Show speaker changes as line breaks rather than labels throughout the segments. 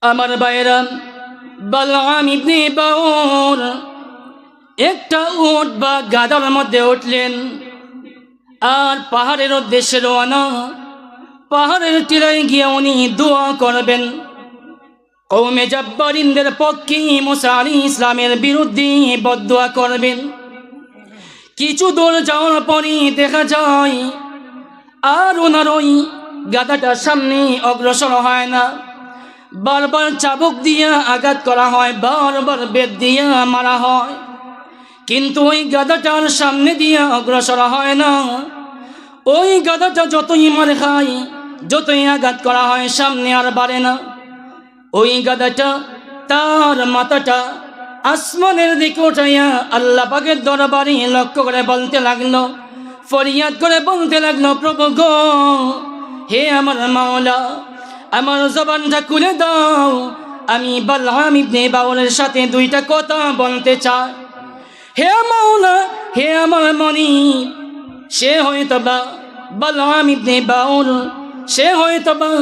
আমার ভাইরা, বালআম ইবনে বাউর একটা উট বা গাধার মধ্যে উঠলেন আর পাহাড়ের উদ্দেশ্যে রওনা। পাহাড়ের টিলায় গিয়ে উনি দোয়া করবেন, কওমে জাব্বারিনদের পক্ষে মুসা আলাইহিস ইসলামের বিরুদ্ধে বদদোয়া করবেন। কিছু দূর যাওয়ার পরই দেখা যায় আর ওনার ওই গাধাটার সামনে অগ্রসর হয় না। বারবার চাবুক দিয়ে আঘাত করা হয়, বারবার বেত দিয়ে মারা হয়, কিন্তু ওই গাধাটার সামনে দিয়ে অগ্রসর হয় না। ওই গাধাটা যতই মার খায়, যতই আঘাত করা হয়, সামনে আর বাড়ে না। ওই গাধাটা তার মাথাটা আসমানের দিকে উঠাইয়া আল্লাহ পাকের দরবারে লক্ষ্য করে বলতে লাগলো, ফরিয়াদ করে বলতে লাগলো, প্রভু গো, হে আমার মাওলা, আমার জবানটা খুলে দাও, আমি বালআম ইবনে বাউরের সাথে দুইটা কথা বলতে চাই। হে মাওলা, হে আমার মনিব, সে হয়তোবা বালআম ইবনে বাউর, সে হয়তোবা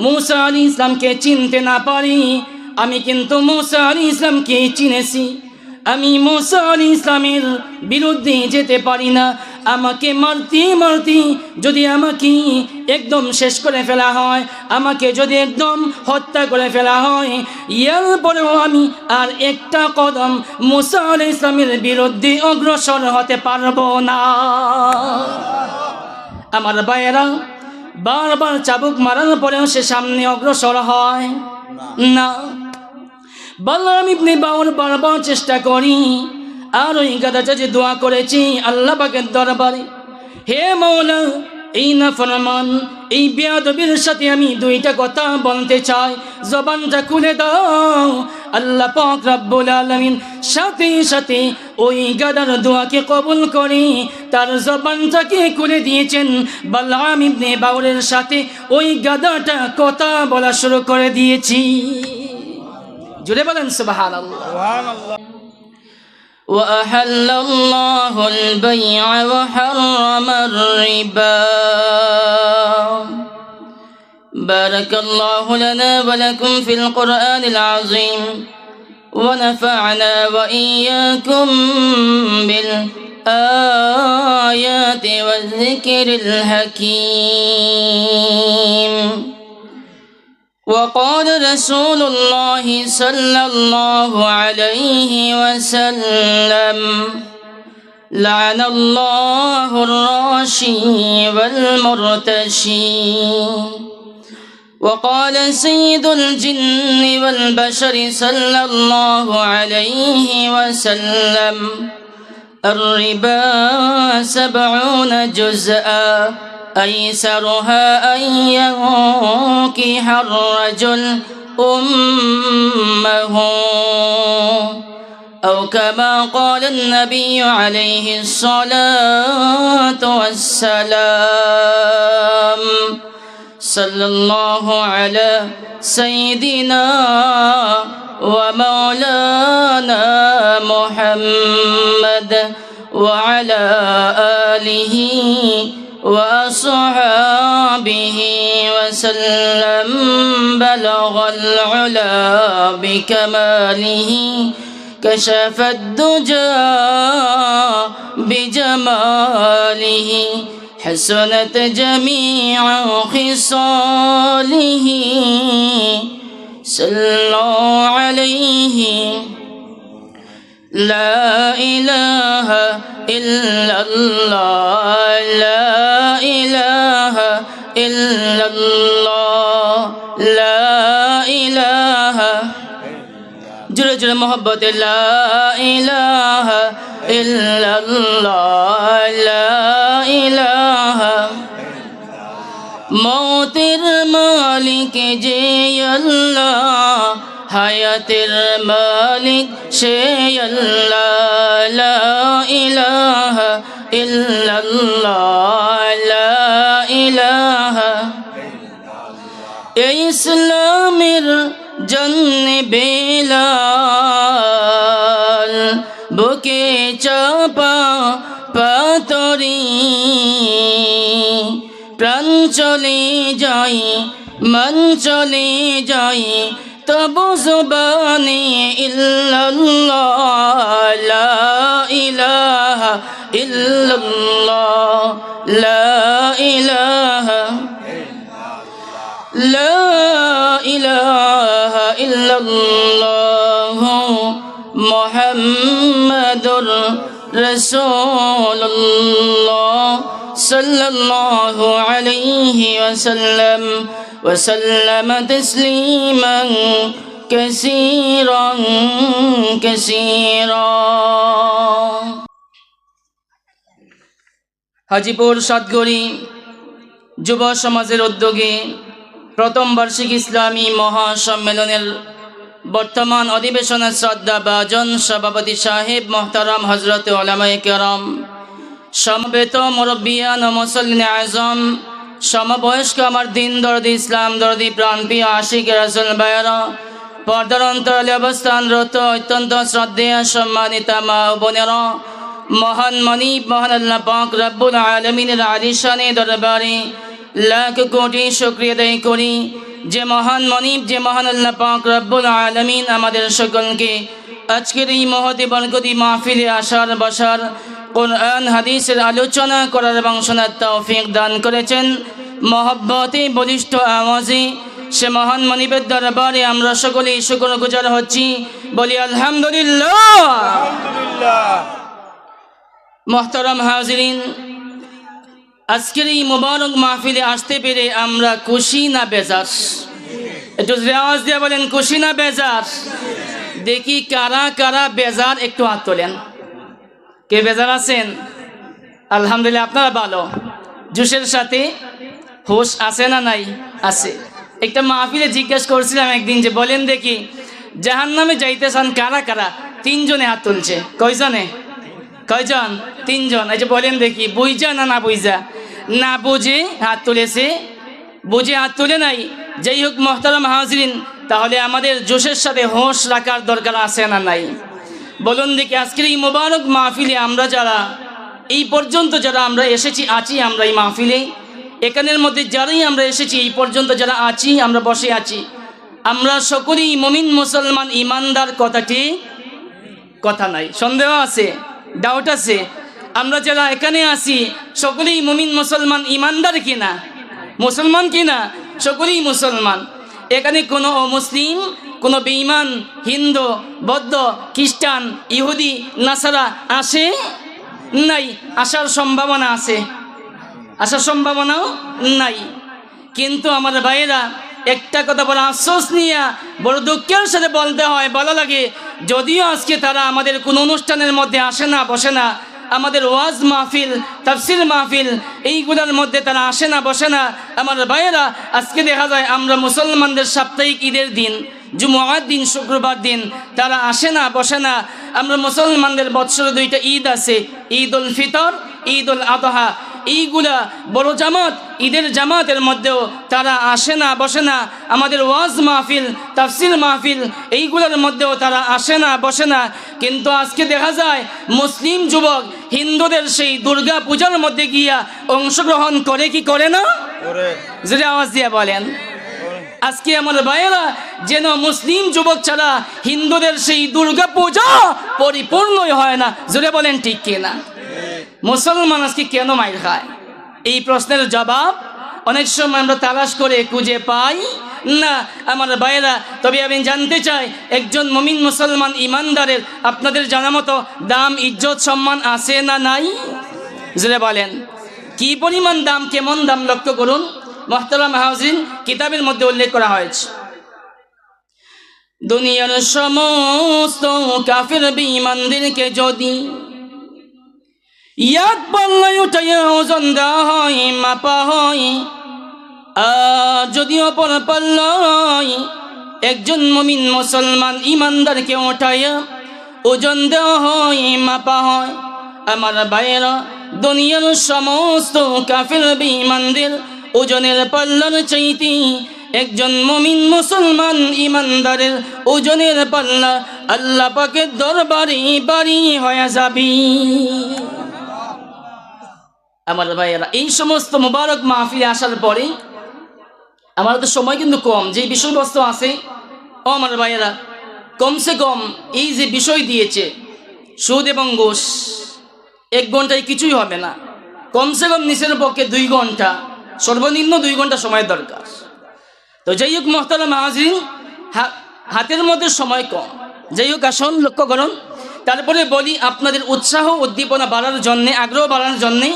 মুসা আলাইহিস ইসলামকে চিনতে না পারি, আমি কিন্তু মুসা আলাইহিস ইসলামকে চিনেছি। আমি মুসা আলাইহিস ইসলামের বিরুদ্ধে যেতে পারি না। আমাকে মারতে মারতে যদি আমাকে একদম শেষ করে ফেলা হয়, আমাকে যদি একদম হত্যা করে ফেলা হয়, এরপরেও আমি আর একটা কদম মুসা আলাইহিস ইসলামের বিরুদ্ধে অগ্রসর হতে পারবো না। আমার ভাইয়েরা, বারবার চাবুক মারার পরেও সে সামনে অগ্রসর হয় না। বালআম ইবনে বাউর বারবার চেষ্টা করি, আর ওই গাধাটা যে দোয়া করেছি আল্লাহ পাকের দরবারে, হে মাওলা, এই নাফরমান, এই বেয়াদবির সাথে আমি দুইটা কথা বলতে চাই, জবানটা খুলে দাও। আল্লাহ পাক রব্বুল আলামিন সাথে সাথে ওই গাধার দোয়াকে কবুল করে তার জবানটাকে খুলে দিয়েছেন। বালআম ইবনে বাউরের সাথে ওই গাধাটা কথা বলা শুরু করে দিয়েছি। জুড়ে বলেন সুবহানাল্লাহ। وأحل الله البيع وحرم الربا. بارك الله لنا ولكم في القرآن العظيم ونفعنا وإياكم بالآيات والذكر الحكيم. وقال رسول الله صلى الله عليه وسلم: لعن الله الراشي والمرتشي. وقال سيد الجن والبشر صلى الله عليه وسلم: الربا 70 جزءا أيسرها أن ينكح الرجل أمه، أو كما قال النبي عليه الصلاة والسلام. صلى الله على سيدنا ومولانا محمد وعلى آله وأصحابه وسلم. بلغ العلا بكماله كشف الدجى بجماله حسنت جميع خصاله. صلوا عليه. لا إله إلا الله، لا إله إلا الله، لا إله. جل جل محبت لا إله إلا الله، لا إله. মৌতের মালিক যে আল্লাহ, হায়াতের মালিক সে আল্লাহ। লা ইলাহা ইল্লাল্লাহ, লা ইলাহা। এই ইসলামের জন্য বেলাল বুকে চাপা পাতরি, প্রাণ চলে যাই, মন চলে যাই, তবু জবানি ইল্লাল্লাহ লা ইলাহা ইল্লাল্লাহ লা ইলাহা লা ইলাহা ইল্লাল্লাহ মুহাম্মাদুর রাসূলুল্লাহ সাল্লাল্লাহু আলাইহি ওয়াসাল্লাম وسلم تسليما كثيرا كثيرا হাজীপুর সাতগড়ি যুব সমাজের উদ্যোগে প্রথম বার্ষিক ইসলামী মহাসম্মেলনের বর্তমান অধিবেশনের শ্রদ্ধাভাজন সভাপতি সাহেব মোহতারাম হজরত উলামায়ে কেরাম, সমবেত মুরব্বিয়ান ও মুসল্লিন আজম, সমবয়স্ক আমার দিন দরদি ইসলাম দরদি প্রাণপ্রিয় আশিক রাসূল ভাইয়েরা, পর্দার অন্তরালে অবস্থানরত অত্যন্ত শ্রদ্ধেয় সম্মানিতা মা ও বোনেরা, মহান মনিব মহান আল্লাহ পাক রব্বুল আলামিনের আলিশানে দরবারে লাখ কোটি শুকরিয়া আদায় করি যে মহান মনিব, যে মহান আল্লাহ পাক রব্বুল আলামিন আমাদের সকলকে আজকের এই মহতি বরকতি মাহফিলে আসার বসার, কোরআন হাদিসের আলোচনা করার এবং শোনার তৌফিক দান করেছেন। মহব্বতে বলিষ্ঠ আওয়াজে সে মহান মনিবের দরবারে আমরা সকলেই শুকরগুজার হচ্ছি, বলি আলহামদুলিল্লাহ। মোহতারাম হাজিরিন, আজকের এই মুবারক মাহফিলে আসতে পেরে আমরা খুশি না বেজার? একটু আওয়াজ দিয়ে বলেন খুশি না বেজার? দেখি কারা কারা বেজার, একটু হাত তোলেন। কে বেজার আছেন? আলহামদুলিল্লাহ, আপনারা ভালো। জোশের সাথে হোশ আছে না নাই? আছে। একটা মাহফিলে জিজ্ঞেস করছিলাম একদিন যে বলেন দেখি জাহান্নামে যাইতে চান কারা কারা? 3 জনে হাত তুলছে। কয়জনে? কয়জন? 3 জন। এই যে বলেন দেখি বুঝা না না বুঝা? না বুঝে হাত তুলেছে, বুঝে হাত তুলে নাই। যাই হোক মোহতারাম হাজরিন, তাহলে আমাদের জোশের সাথে হোশ রাখার দরকার আছে না নাই? বলুন দেখি আজকের এই মোবারক মাহফিলে আমরা যারা এই পর্যন্ত যারা আমরা এসেছি আছি, আমরা এই মাহফিলে এখানের মধ্যে যারাই আমরা এসেছি এই পর্যন্ত যারা আছি, আমরা বসে আছি, আমরা সকলেই মুমিন মুসলমান ইমানদার। কথাটি কথা নাই, সন্দেহ আছে, ডাউট আছে? আমরা যারা এখানে আছি সকলেই মুমিন মুসলমান ইমানদার কিনা? মুসলমান কিনা? সকলেই মুসলমান। এখানে কোনো অমুসলিম, কোনো বেঈমান, হিন্দু, বৌদ্ধ, খ্রিস্টান, ইহুদি, নাসারা আসে নাই? আসার সম্ভাবনা আছে? আসার সম্ভাবনাও নাই। কিন্তু আমার ভাইয়েরা একটা কথা বলে আফসোস নিয়ে বড় দুঃখের সাথে বলতে হয়, ভালো লাগে, যদিও আজকে তারা আমাদের কোনো অনুষ্ঠানের মধ্যে আসে না, বসে না, আমাদের ওয়াজ মাহফিল, তাফসির মাহফিল এইগুলোর মধ্যে তারা আসে না, বসে না। আমার ভাইয়েরা আজকে দেখা যায় আমরা মুসলমানদের সাপ্তাহিক ঈদের দিন, জুমুআর দিন, শুক্রবার দিন তারা আসে না, বসে না। আমরা মুসলমানদের বৎসরে 2টা ঈদ আছে, ঈদ উল ফিতর, ঈদ উল আদহা। এইগুলা বড় জামাত, ঈদের জামাতের মধ্যেও তারা আসে না, বসে না। আমাদের ওয়াজ মাহফিল, তাফসির মাহফিল এইগুলোর মধ্যেও তারা আসে না, বসে না। কিন্তু আজকে দেখা যায় মুসলিম যুবক হিন্দুদের সেই দুর্গা পূজার মধ্যে গিয়া অংশগ্রহণ করে কি করে না? যদি আওয়াজ দিয়ে বলেন। আজকে আমার ভাইয়েরা যেন মুসলিম যুবক ছাড়া হিন্দুদের সেই দুর্গা পূজা পরিপূর্ণই হয় না। জোরে বলেন ঠিক কিনা? মুসলমান আজকে কেন মাইর খায়? এই প্রশ্নের জবাব অনেক সময় আমরা তালাশ করে খুঁজে পাই না আমার ভাইয়েরা। তবে আমি জানতে চাই একজন মুমিন মুসলমান ইমানদারের আপনাদের জানা মতো দাম, ইজ্জত, সম্মান আছে না নাই? জোরে বলেন। কি পরিমাণ দাম, কেমন দাম লক্ষ্য করুন। মুহতারাম হাজিরিন, কিতাবের মধ্যে উল্লেখ করা হয়েছে দুনিয়ার সমস্ত কাফির বেঈমানদেরকে যদি এক পাল্লায় উঠাইয়া ওজন দেওয়া হয়, মাপা হয়, আর যদি অপর পাল্লায় একজন মুমিন মুসলমান ইমানদারকে উঠাইয়া ওজন দেওয়া হয়, মাপা হয়, আমার ভাইয়েরা দুনিয়ার সমস্ত কাফির বেঈমানদের ওজনের পাল্লার চাইতে একজন মুমিন মুসলমান ইমানদারের ওজনের পাল্লা আল্লাহ পাকের দরবারে বাড়ি হয়ে যাবে। আমার ভাইয়েরা এই সমস্ত মুবারক মাহফিলে আসার পরে আমার তো সময় কিন্তু কম, যে বিষয়বস্তু আছে ও আমার ভাইয়েরা, কমসে কম এই যে বিষয় দিয়েছে সুদ এবং ঘুষ, 1 ঘন্টায় কিছুই হবে না। কমসে কম নিচের পক্ষে 2 ঘন্টা, সর্বনিম্ন 2 ঘন্টা সময় দরকার। তো যাই হোক মোহতারাম হাজিরিন, হাতের মধ্যে সময় কম, যাই হোক আসুন লক্ষ্য করুন। তারপরে বলি আপনাদের উৎসাহ উদ্দীপনা বাড়ার জন্যে, আগ্রহ বাড়ার জন্যে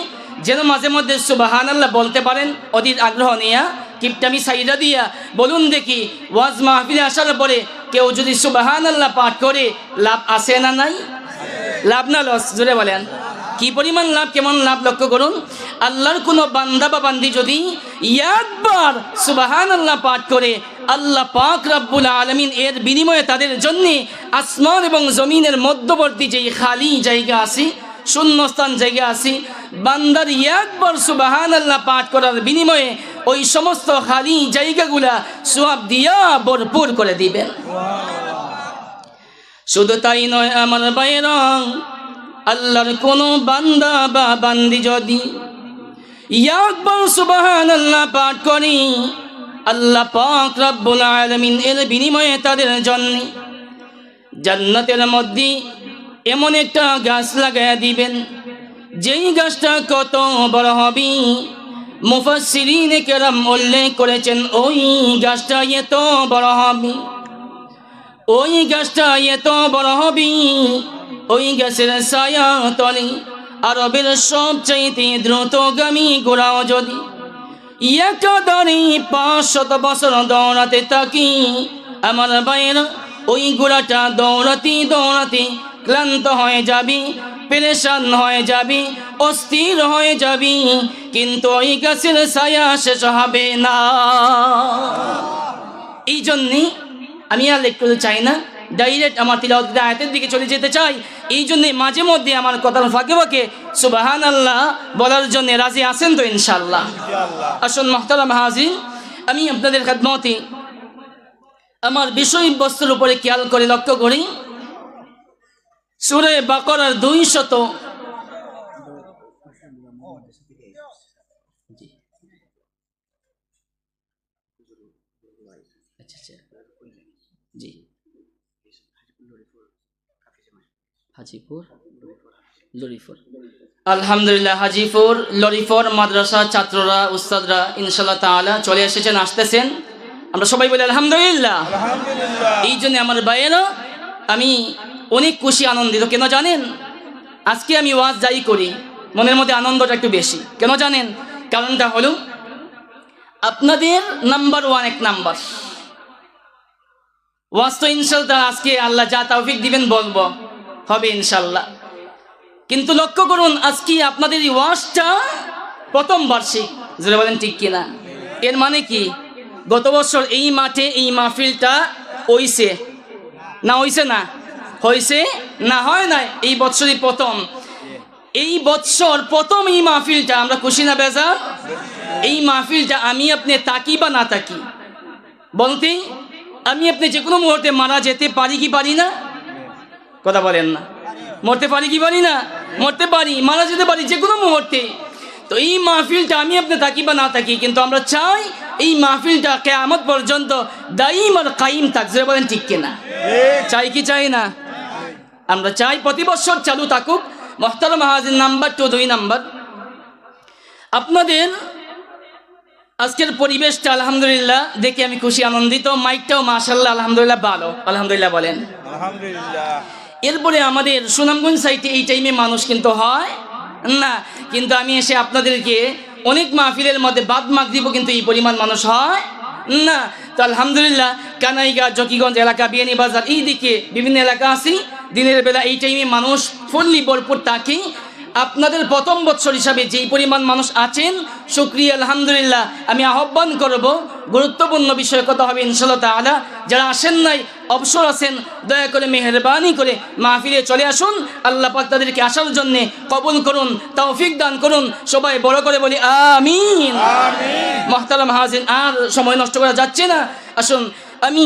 যেন মাঝে মধ্যে সুবহানাল্লাহ বলতে পারেন, অধীর আগ্রহ নিয়া কিপটামি সাইডা দিয়া বলুন দেখি, ওয়াজ মাহফিলে আসার পরে কেউ যদি সুবহানাল্লাহ পাঠ করে লাভ আছে না নাই? লাভ না লস? জোরে বলেন। কি পরিমাণ লাভ, কেমন লাভ লক্ষ্য করুন। আল্লাহর কোনো বান্দা বা বান্দি যদি একবার সুবহানাল্লাহ পাঠ করে, আল্লাহ পাক রব্বুল আলামিন এর বিনিময়ে তাদের জন্য আসমান এবং জমিনের মধ্যবর্তী যেই খালি জায়গা আছে, শূন্যস্থান জায়গা আছে, বান্দার একবার সুবহানাল্লাহ পাঠ করার বিনিময়ে ওই সমস্ত খালি জায়গাগুলা সওয়াব দিয়া ভরপুর করে দিবেন। শুধু তাই নয় আমার ভাইয়েরা, আল্লাহর কোনো বান্দা বা বান্দি যদি একবার সুবহানাল্লাহ পাঠ করি, আল্লাহ পাক রব্বুল আলামিন এর বিনিময়ে তাদের জন্য জান্নাতের মধ্যে এমন একটা গাছ লাগাইয়া দিবেন, যেই গাছটা কত বড় হবে মুফাসসিরিনে কেরাম উল্লেখ করেছেন। ওই গাছটা এত বড় হবে, ওই গাছটা এত বড় হবে, ওই গাছের ছায়া তলে আরবের সবচাইতে দ্রুতগামী ঘোড়াও যদি একাধারে 500 বছর দৌড়াতে থাকি, আমার ভাইয়েরা ওই ঘোড়াটা দৌড়াতে দৌড়াতে ক্লান্ত হয়ে যাবি, পেরেশান হয়ে যাবি, অস্থির হয়ে যাবি, কিন্তু ওই গাছের ছায়া শেষ হবে না। এই জন্যে আমি আর লিখতে চাই না, ডাইরেক্ট আমার তিলাওয়াত আয়াতের দিকে চলে যেতে চাই। এই জন্যে মাঝে মধ্যে আমার কথার ফাঁকে ফাঁকে সুবহানাল্লাহ বলার জন্য রাজি আছেন তো ইনশাআল্লাহ? আসুন মুহতারাম হাজির, আমি আপনাদের খেদমতে আমার বিষয়বস্তুর উপরে খেয়াল করে লক্ষ্য করি। সূরা বাকারার 200 জি হাজিপুর লরিফর, আলহামদুলিল্লাহ হাজিপুর লরিফর মাদ্রাসা ছাত্ররা উস্তাদরা ইনশাআল্লাহ তাআলা চলে এসেছেন, আসতেছেন। আমরা সবাই বলি আলহামদুলিল্লাহ। এই জন্য আমার ভাইয়েরা আমি অনেক খুশি আনন্দিত। কেন জানেন? আজকে আমি ওয়াজ যাই করি মনের মধ্যে আনন্দটা একটু বেশি। কেন জানেন? কারণটা হলো আপনাদের নাম্বার 1 এক নাম্বার ওয়াজ তো ইনশাআল্লাহ আজকে আল্লাহ যা তৌফিক দিবেন বলবো, হবে ইনশাআল্লাহ। কিন্তু লক্ষ্য করুন আজকে আপনাদের এই ওয়াজটা প্রথম বার্ষিক, যারা বলেন ঠিক কিনা? এর মানে কি গত বছর এই মাঠে এই মাহফিলটা হইছে না? হইছে না? হয়েছে না? হয় নাই? এই বছরই প্রথম, এই বছর প্রথম এই মাহফিলটা আমরা খুশি না বেজার? এই মাহফিলটা আমি আপনি তাকি বা না তাকি, বলতে আমি আপনি যে কোনো মুহূর্তে মারা যেতে পারি কি পারি না? কথা বলেন না। মরতে পারি কি পারি না? মরতে পারি, মারা যেতে পারি যে কোনো মুহূর্তে। তো এই মাহফিলটা আমি আপনি থাকি বা না থাকি, কিন্তু আমরা চাই এই মাহফিলটা কিয়ামত পর্যন্ত দাইম আর কায়েম থাক। যারা বলেন ঠিক কিনা? চাই কি চাই না? আমরা চাই প্রতি বছর চালু থাকুক। মুহতারাম হাজির, নাম্বার 2 2 নাম্বার, আপনাদের আজকের পরিবেশটা আলহামদুলিল্লাহ দেখে আমি খুশি আনন্দিত। মাইকটাও মাশাআল্লাহ আলহামদুলিল্লাহ ভালো, আলহামদুলিল্লাহ বলেন আলহামদুলিল্লাহ। এরপরে আমাদের সুনামগঞ্জ সাইটে এই টাইমে মানুষ কিন্তু হয় না, কিন্তু আমি এসে আপনাদেরকে অনেক মাহফিলের মধ্যে বাদ মাগরিব কিন্তু এই পরিমাণ মানুষ হয় না। তো আলহামদুলিল্লাহ কানাইঘাট, জকিগঞ্জ এলাকা, বিয়ানীবাজার, এই দিকে বিভিন্ন এলাকা আছি, দিনের বেলা এই টাইমে মানুষ ফুললি ভরপুর থাকে। আপনাদের প্রথম বছর হিসাবে যেই পরিমাণ মানুষ আছেন, শুকরিয়া আলহামদুলিল্লাহ। আমি আহ্বান করব, গুরুত্বপূর্ণ বিষয় কথা হবে ইনশাআল্লাহ তাআলা। যারা আসেন নাই, অবসর আছেন, দয়া করে মেহেরবানি করে মাহফিলে চলে আসুন। আল্লাহ পাক তাদেরকে আসার জন্য কবুল করুন, তৌফিক দান করুন। সবাই বড় করে বলি আমিন। মুহতারাম হাজির, আর সময় নষ্ট করা যাচ্ছে না। আসুন আমি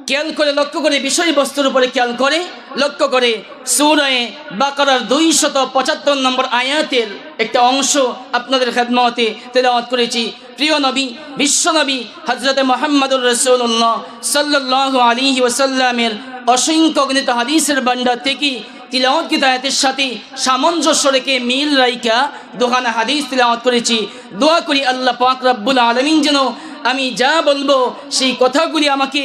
খেয়াল করে লক্ষ্য করে বিষয়বস্তুর উপরে খেয়াল করে লক্ষ্য করে সূরা বাকারার 275 নম্বর আয়াতের একটা অংশ আপনাদের খেদমতে তেলাওয়াত করেছি। প্রিয় নবী, বিশ্বনবী হযরতে মুহাম্মদুর রাসূলুল্লাহ সাল্লাল্লাহু আলাইহি ওয়াসাল্লামের অসংখ্য গণিত হাদিসের ভান্ডার থেকে তিলাওয়াতকৃত আয়াতের সাথে সামঞ্জস্য রেখে মিল রাইকা দুখানা হাদিস তিলাওয়াত করেছি। দোয়া করি আল্লাহ পাক রব্বুল আলামিন যেন আমি যা বলবো সেই কথাগুলি আমাকে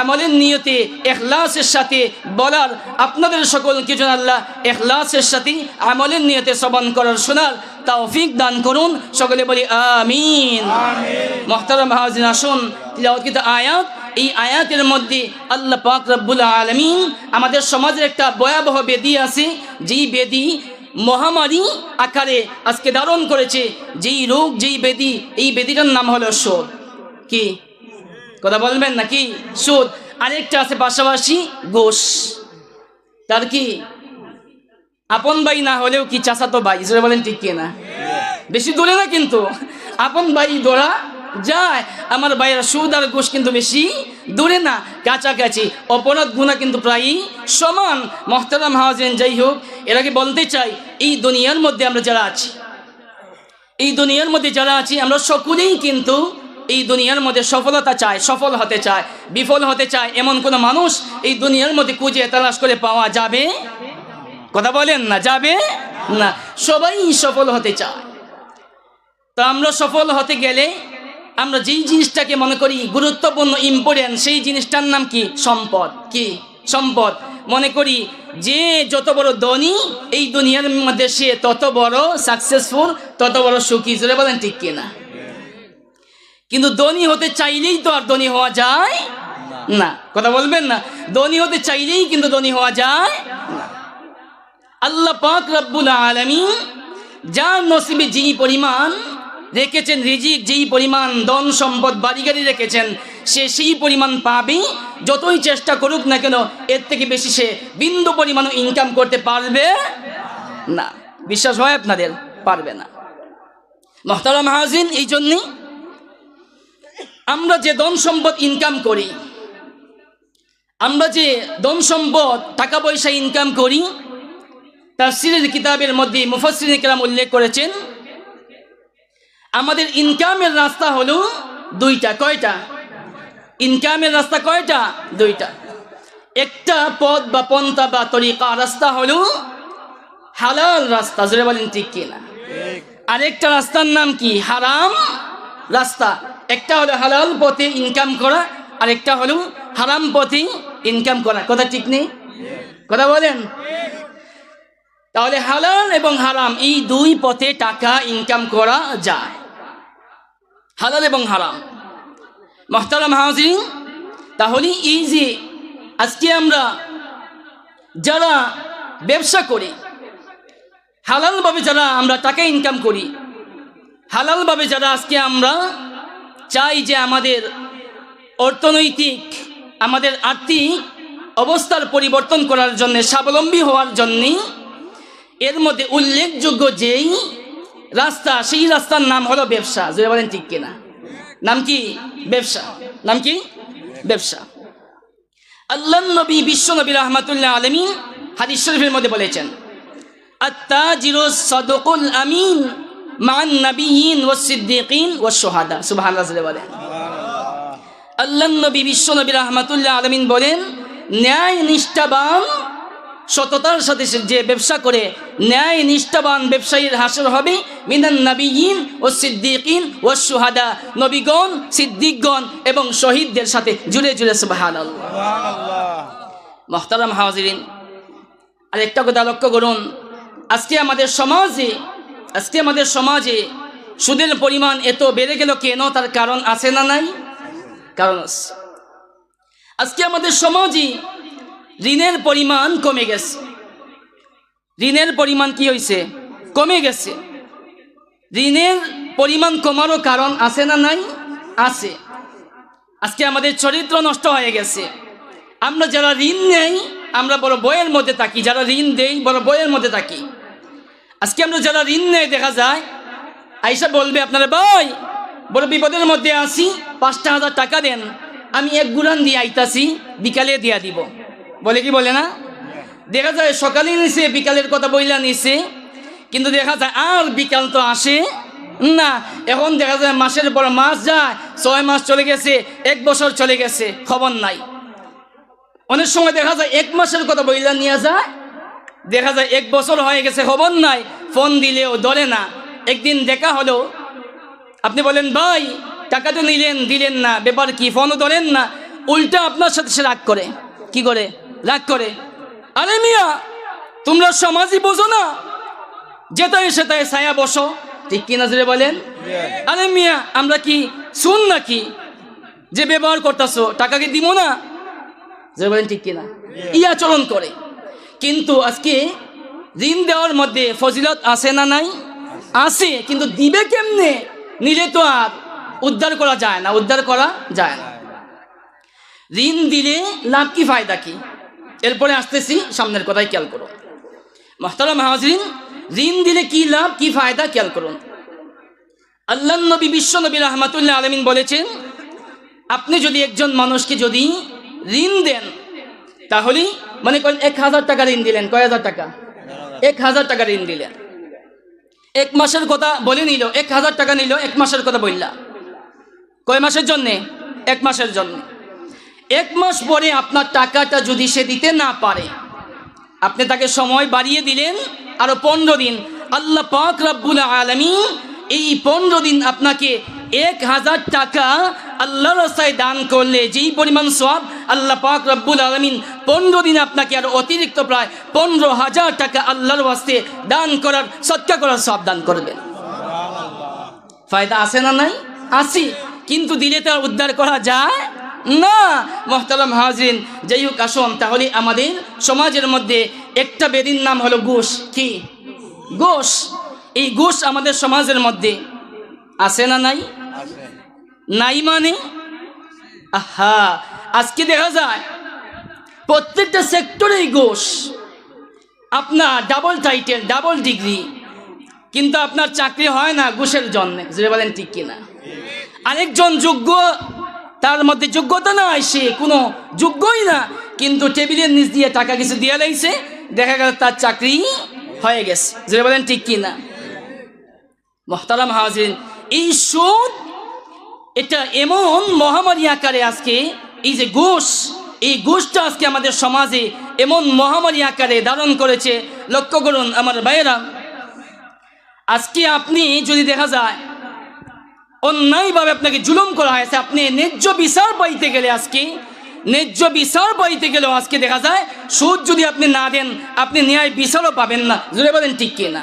আমলের নিয়তে ইখলাসের সাথে বলার, আপনাদের সকলকে যেন আল্লাহ ইখলাসের সাথে আমলের নিয়তে শ্রবণ করার শোনার তৌফিক দান করুন। সকলে বলি আমিন। মুহতারাম হাজিরিন, আসুন তিলাওয়াতকৃত আয়াত, এই আয়াতের মধ্যে আল্লাহ পাক রব্বুল আলামিন আমাদের সমাজের একটা ভয়াবহ ব্যাধি আছে, যেই ব্যাধি মহামারী আকারে আজকে ধারণ করেছে, যেই রোগ, যেই ব্যাধি, এই ব্যাধিটার নাম হলো সুদ। কি কথা বলবেন নাকি? সুদ। আরেকটা আছে পাশাপাশি ঘুষ। তার কি আপন ভাই না হলেও কি চাচাতো ভাই, বলেন ঠিক কিনা? বেশি দূরে না, কিন্তু আপন ভাই ধরা যায়। আমার ভাইয়েরা সুদ আর ঘুষ কিন্তু বেশি দূরে না, কাছাকাছি। অপরাধ গুনাহ কিন্তু প্রায়ই সমান। মুহতারাম হাজিরিন, যাই হোক, এর আগে বলতে চাই, এই দুনিয়ার মধ্যে আমরা যারা আছি, এই দুনিয়ার মধ্যে যারা আছি, আমরা সকলেই কিন্তু এই দুনিয়ার মধ্যে সফলতা চায়, সফল হতে চায়, বিফল হতে চায়। এমন কোনো মানুষ এই দুনিয়ার মধ্যে খুঁজে তালাশ করে পাওয়া যাবে? কথা বলেন না, যাবে না। সবাই সফল হতে চায়। তো আমরা সফল হতে গেলে আমরা যেই জিনিসটাকে মনে করি গুরুত্বপূর্ণ, ইম্পর্টেন্ট, সেই জিনিসটার নাম কি? সম্পদ। কি? সম্পদ। মনে করি যে যত বড় ধনী এই দুনিয়ার মধ্যে সে তত বড় সাকসেসফুল, তত বড় সুখী। জোরে বলেন ঠিক কিনা? কিন্তু ধনী হতে চাইলেই তো আর ধনী হওয়া যায় না। কথা বলবেন না? ধনী হতে চাইলেই কিন্তু ধনী হওয়া যায় না। আল্লাহ পাক রব্বুল আলামিন যার নসিবে যেই পরিমাণ রেখেছেন, রিজিক যেই পরিমাণ, ধন সম্পদ বাড়ি গাড়ি রেখেছেন, সে সেই পরিমাণ পাবে। যতই চেষ্টা করুক না কেন, এর থেকে বেশি সে বিন্দু পরিমাণও ইনকাম করতে পারবে না। বিশ্বাস হয় আপনাদের? পারবে না। মুহতারাম হাজিরিন, এই জন্যই আমরা যে ধন সম্পদ ইনকাম করি, আমরা যে ধন সম্পদ টাকা পয়সা ইনকাম করি, তাফসীরের কিতাবের মধ্যে মুফাসসিরিন কেরাম উল্লেখ করেছেন, আমাদের ইনকামের রাস্তা হলো দুইটা। কয়টা? ইনকামের রাস্তা কয়টা? দুইটা। একটা পথ বা পন্থা বা তরিকা, রাস্তা হলো হালাল রাস্তা। জোরে বলেন ঠিক কিনা? আরেকটা রাস্তার নাম কি? হারাম রাস্তা। একটা হলো হালাল পথে ইনকাম করা, আরেকটা হলো হারাম পথে ইনকাম করা। কথা ঠিক নেই? কথা বলেন। তাহলে হালাল এবং হারাম এই দুই পথে টাকা ইনকাম করা যায়। হালাল এবং হারাম। মুহতারাম হাজিরিন, তাহলে এই যে আজকে আমরা যারা ব্যবসা করি, হালালভাবে যারা আমরা টাকা ইনকাম করি, হালালভাবে যারা আজকে আমরা চাই যে আমাদের অর্থনৈতিক, আমাদের আর্থিক অবস্থার পরিবর্তন করার জন্য, স্বাবলম্বী হওয়ার জন্যে, এর মধ্যে উল্লেখযোগ্য যেই রাস্তা, সেই রাস্তার নাম হলো ব্যবসা। যদি বলেন ঠিক কিনা? নাম কি? ব্যবসা। নাম কি? ব্যবসা। আল্লাহর নবী, বিশ্ব নবী রাহমাতুল্লাহ আলামিন হাদিস শরীফের মধ্যে বলেছেন, আত-তাজিরুস সাদুকুল আমিন মান নাবিয়িন ওয়াস সিদ্দিকিন ওয়াস শুহাদা। সুবহানাল্লাহ বলেন। আল্লাহর নবী, বিশ্ব নবী রাহমাতুল্লাহ আলামিন বলেন, ন্যায় নিষ্ঠাবান, সততার সাথে যে ব্যবসা করে, ন্যায় নিষ্ঠাবান ব্যবসায়ীর হাসর হবে মিনান নাবিয়িন ওয়াস সিদ্দিকিন ওয়াস শুহাদা, নবীগণ, সিদ্দিকগণ এবং শহীদদের সাথে। জুড়ে জুড়ে সুবহানাল্লাহ। মুহতারাম হাজিরিন, আরেকটা কথা লক্ষ্য করুন, আজকে আমাদের সমাজে সুদের পরিমাণ এত বেড়ে গেল কেন? তার কারণ আছে না নাই? কারণ আছে। আজকে আমাদের সমাজে ঋণের পরিমাণ কমে গেছে। ঋণের পরিমাণ কি হয়েছে? কমে গেছে। ঋণের পরিমাণ কমারও কারণ আছে না নাই? আছে। আজকে আমাদের চরিত্র নষ্ট হয়ে গেছে। আমরা যারা ঋণ নেই, আমরা বড় বইয়ের মধ্যে থাকি, যারা ঋণ দেই বড় বইয়ের মধ্যে থাকি। আজকে আমরা যারা ঋণ নেই, দেখা যায় আইসা বলবে, আপনারা ভাই বড় বিপদের মধ্যে আসি, 5,000 টাকা দেন, আমি 1 গুরান দিয়ে আইতাছি, বিকালে দিয়া দিব। বলে কি বলে না? দেখা যায় সকালে নিছে, বিকালের কথা বইলা নিছে, কিন্তু দেখা যায় আর বিকাল তো আসে না। এখন দেখা যায় মাসের পর মাস যায়, 6 মাস চলে গেছে, 1 বছর চলে গেছে, খবর নাই। অনেক সময় দেখা যায় 1 মাসের কথা বইলা নিয়ে যায়, দেখা যায় 1 বছর হয়ে গেছে, খবর নাই, ফোন দিলেও ধরে না। একদিন দেখা হলো, আপনি বলেন ভাই টাকা তো নিলেন, দিলেন না, ব্যাপার কি? ফোনও ধরেন না, উল্টা আপনার সাথে সে রাগ করে। কি করে? রাগ করে। আরে মিয়া, তোমরা সমাজই বোঝো না, যেটাই সেটাই ছায়া বসো, ঠিক কি না জোরে বলেন? আরে মিয়া, আমরা কি শুন নাকি যে ব্যবহার করতেছো, টাকা কি দিব না? জোরে বলেন ঠিক কিনা? ইয়া চলন করে। কিন্তু আজকে ঋণ দেওয়ার মধ্যে ফজিলত আছে না নাই? আছে, কিন্তু দিবে কেমনে? নিলে তো আর উদ্ধার করা যায় না, উদ্ধার করা যায় না। ঋণ দিলে লাভ কি, ফায়দা কি? এরপরে আসতেছি, সামনের কথাই খেয়াল করুন। মুহতারাম হাজিরিন, ঋণ দিলে কি লাভ কি ফায়দা খেয়াল করুন। আল্লাহ নবী, বিশ্ব নবী রাহমাতুল্লাহ আলামিন বলেছেন, আপনি যদি একজন মানুষকে যদি ঋণ দেন, তাহলে মনে করেন 1000 টাকা ঋণ দিলেন, কয় হাজার টাকা? 1000 টাকা ঋণ দিলেন। 1 মাসের কথা বলে নিল, 1000 টাকা নিল, 1 মাসের কথা বললা। কয় মাসের জন্যে? 1 মাসের জন্য। 1 মাস পরে আপনার টাকাটা যদি সে দিতে না পারে, আপনি তাকে সময় বাড়িয়ে দিলেন আরো 15 দিন। আল্লাহ পাক রব্বুল আলামিন এই 15 দিন আপনাকে 1000 টাকা আল্লাহর রাস্তায় দান করলে যেই পরিমাণ সওয়াব, আল্লাহ পাক রব্বুল আলামিন 15 দিন আপনাকে আর অতিরিক্ত প্রায় 15,000 টাকা আল্লাহর ওয়াস্তে দান করার, সদকা করার সওয়াব দান করবেন। ফায়দা আছে না নাই? আছে, কিন্তু দিলে তো আর উদ্ধার করা যায় না। মুহতারাম হাজিরিন, যাই হোক, আসুন তাহলে আমাদের সমাজের মধ্যে একটা বেদির নাম হলো ঘুষ। কি? ঘুষ। এই ঘুষ আমাদের সমাজের মধ্যে আছে না নাই? নাই মানে আহা, আজকে দেখা যায় প্রত্যেকটা সেক্টরেই ঘুষ। আপনার ডাবল টাইটেল, ডাবল ডিগ্রি, কিন্তু আপনার চাকরি হয় না ঘুষের জন্য। যেটা বলেন ঠিক কিনা? আরেকজন যোগ্য, তার মধ্যে যোগ্যতা নাই, সে কোনো যোগ্যই না, কিন্তু টেবিলের নিচ দিয়ে টাকা কিছু দিয়ে লাগছে, দেখা গেল তার চাকরি হয়ে গেছে। যেটা বলেন ঠিক কিনা? মুহতারাম হাজিরিন, এই সুদ এটা এমন মহামারী আকারে আজকে, এই যে ঘুষ, এই ঘুষটা আজকে আমাদের সমাজে এমন মহামারী আকারে ধারণ করেছে। লক্ষ্য করুন আমার ভাইয়েরা, আজকে আপনি যদি দেখা যায় অন্যায়ভাবে আপনাকে জুলুম করা হয়েছে, আপনি ন্যায্য বিচার পাইতে গেলে, আজকে ন্যায্য বিচার পাইতে গেলেও আজকে দেখা যায় সুদ যদি আপনি না দেন, আপনি ন্যায় বিচারও পাবেন না। জোরে বলেন ঠিক কিনা?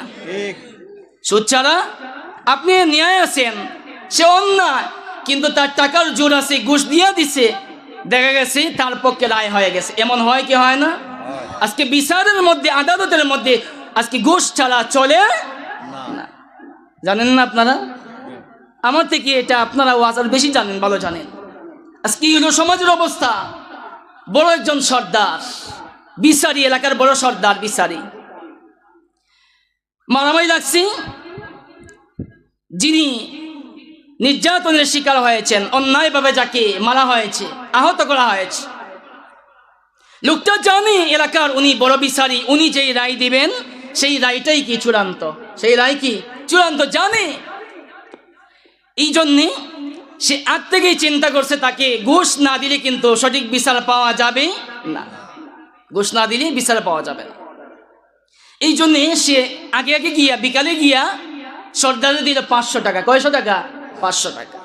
সুদ ছাড়া আপনি ন্যায় আছেন, সে অন্যায়, কিন্তু তার টাকার জোর আছে, ঘুষ দিয়া দিছে, দেখা গেছে তার পক্ষে রায় হয়ে গেছে। এমন হয় কি হয় না? আজকে বিচারের মধ্যে, আদালতের মধ্যে আজকে ঘুষ ছাড়া চলে না। জানেন না আপনারা? আমার থেকে এটা আপনারা ওয়াজার বেশি জানেন, ভালো জানেন। আজকে হলো সমাজের অবস্থা। বড় একজন সর্দার, বিচারি, এলাকার বড় সর্দার বিচারি, মারামারি লাগছে। যিনি নির্যাতনের শিকার হয়েছেন, অন্যায়ভাবে যাকে মারা হয়েছে, আহত করা হয়েছে, লোকটা জানে এলাকার উনি বড় বিচারি, উনি যেই রায় দিবেন সেই রায়টাই কি চূড়ান্ত, সেই রায় কি চূড়ান্ত জানে। এই জন্যে সে আগ থেকেই চিন্তা করছে তাকে ঘুষ না দিলে কিন্তু সঠিক বিচার পাওয়া যাবে না, ঘুষ না দিলে বিচার পাওয়া যাবে না। এই জন্যে সে আগে আগে গিয়া, বিকালে গিয়া সর্দারে দিল 500 টাকা। কয়শো টাকা? 500 টাকা।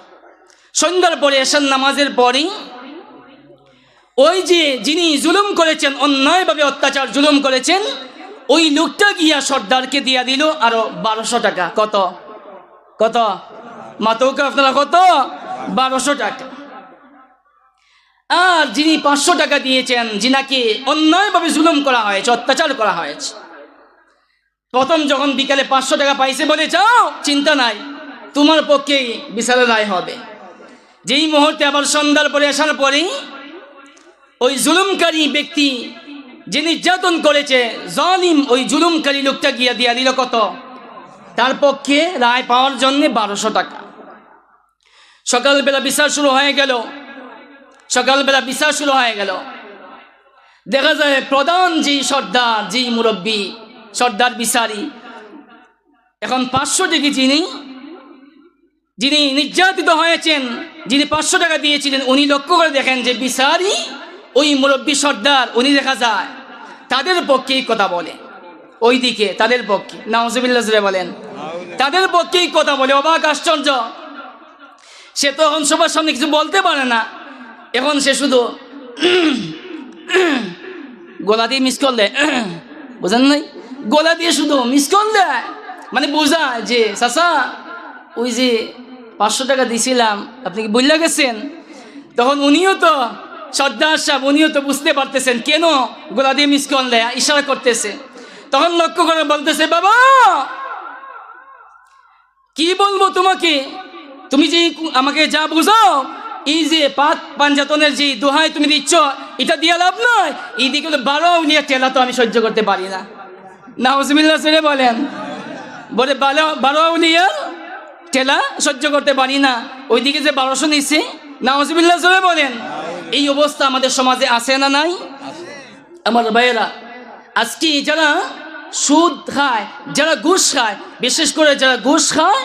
সন্ধ্যার পরে, এশার নামাজের পরে, ওই যে যিনি জুলুম করেছেন, অন্যায়ভাবে অত্যাচার জুলুম করেছেন, ওই লোকটা গিয়া সর্দারকে দিয়া দিল আরো 1200 টাকা। কত? কত মাতৌকা আপনারা? কত? 1200 টাকা। আর যিনি 500 টাকা দিয়েছেন, যিনাকে অন্যায়ভাবে জুলুম করা হয়েছে, অত্যাচার করা হয়েছে, প্রথম যখন বিকালে 500 টাকা পাইছে, বলে যাও, চিন্তা নাই, তোমার পক্ষেই বিচারের রায় হবে। যেই মুহূর্তে আবার সন্ধ্যার পরে, আসার পরে ওই জুলুমকারী ব্যক্তি, যে নির্যাতন করেছে, জালিম, ওই জুলুমকারী লোকটা গিয়া দিয়া দিল কত? তার পক্ষে রায় পাওয়ার জন্য 1200 টাকা। সকালবেলা বিচার শুরু হয়ে গেল, সকালবেলা বিচার শুরু হয়ে গেল। দেখা যায় প্রধান যেই সর্দার, যেই মুরব্বী, সর্দার বিচারি, এখন 500 টাকা যিনি নির্যাতিত হয়েছেন, যিনি 500 টাকা দিয়েছিলেন, উনি লক্ষ্য করে দেখেন যে বিচারি ওই মুরব্বী সর্দার উনি দেখা যায় তাদের পক্ষেই কথা বলে, ওইদিকে তাদের পক্ষে, নাউজুবিল্লাহ বলেন, তাদের পক্ষেই কথা বলে। অবাক আশ্চর্য, সে তো এখন সবার সামনে কিছু বলতে পারে না, এখন সে শুধু গলা দিয়ে মিস কল দেয়, বোঝেন নাই, গলা দিয়ে শুধু মিস কল দেয়, মানে বোঝায় যে চাচা ওই যে 500 টাকা দিছিলাম আপনি কি বুঝলা গেছেন। তখন উনিও তো সর্দার সাহেব, উনিও তো বুঝতে পারতেছেন কেন গলা দিয়ে মিস কল দেয়, ইশারা করতেছে। তখন লক্ষ্য করে বলতেছে, বাবা কি বলবো তোমাকে, তুমি যে আমাকে যা বুঝাও, এই যে পাত পাঞ্জাতনের যে দোহাই তুমি দিচ্ছ, এটা দিয়ে লাভ নয়, এইদিকে 12 আউলিয়া টেলা তো আমি সহ্য করতে পারি না। নাউজুবিল্লাহ বলেন, বলে 12 আউলিয়া টেলা সহ্য করতে পারি না, ওইদিকে যে 1200 নিচ্ছে। নাউজুবিল্লাহ বলেন, এই অবস্থা আমাদের সমাজে আছে না নাই? আমার ভাইয়েরা, আজকে যারা সুদ খায়, যারা ঘুষ খায়, বিশেষ করে যারা ঘুষ খায়,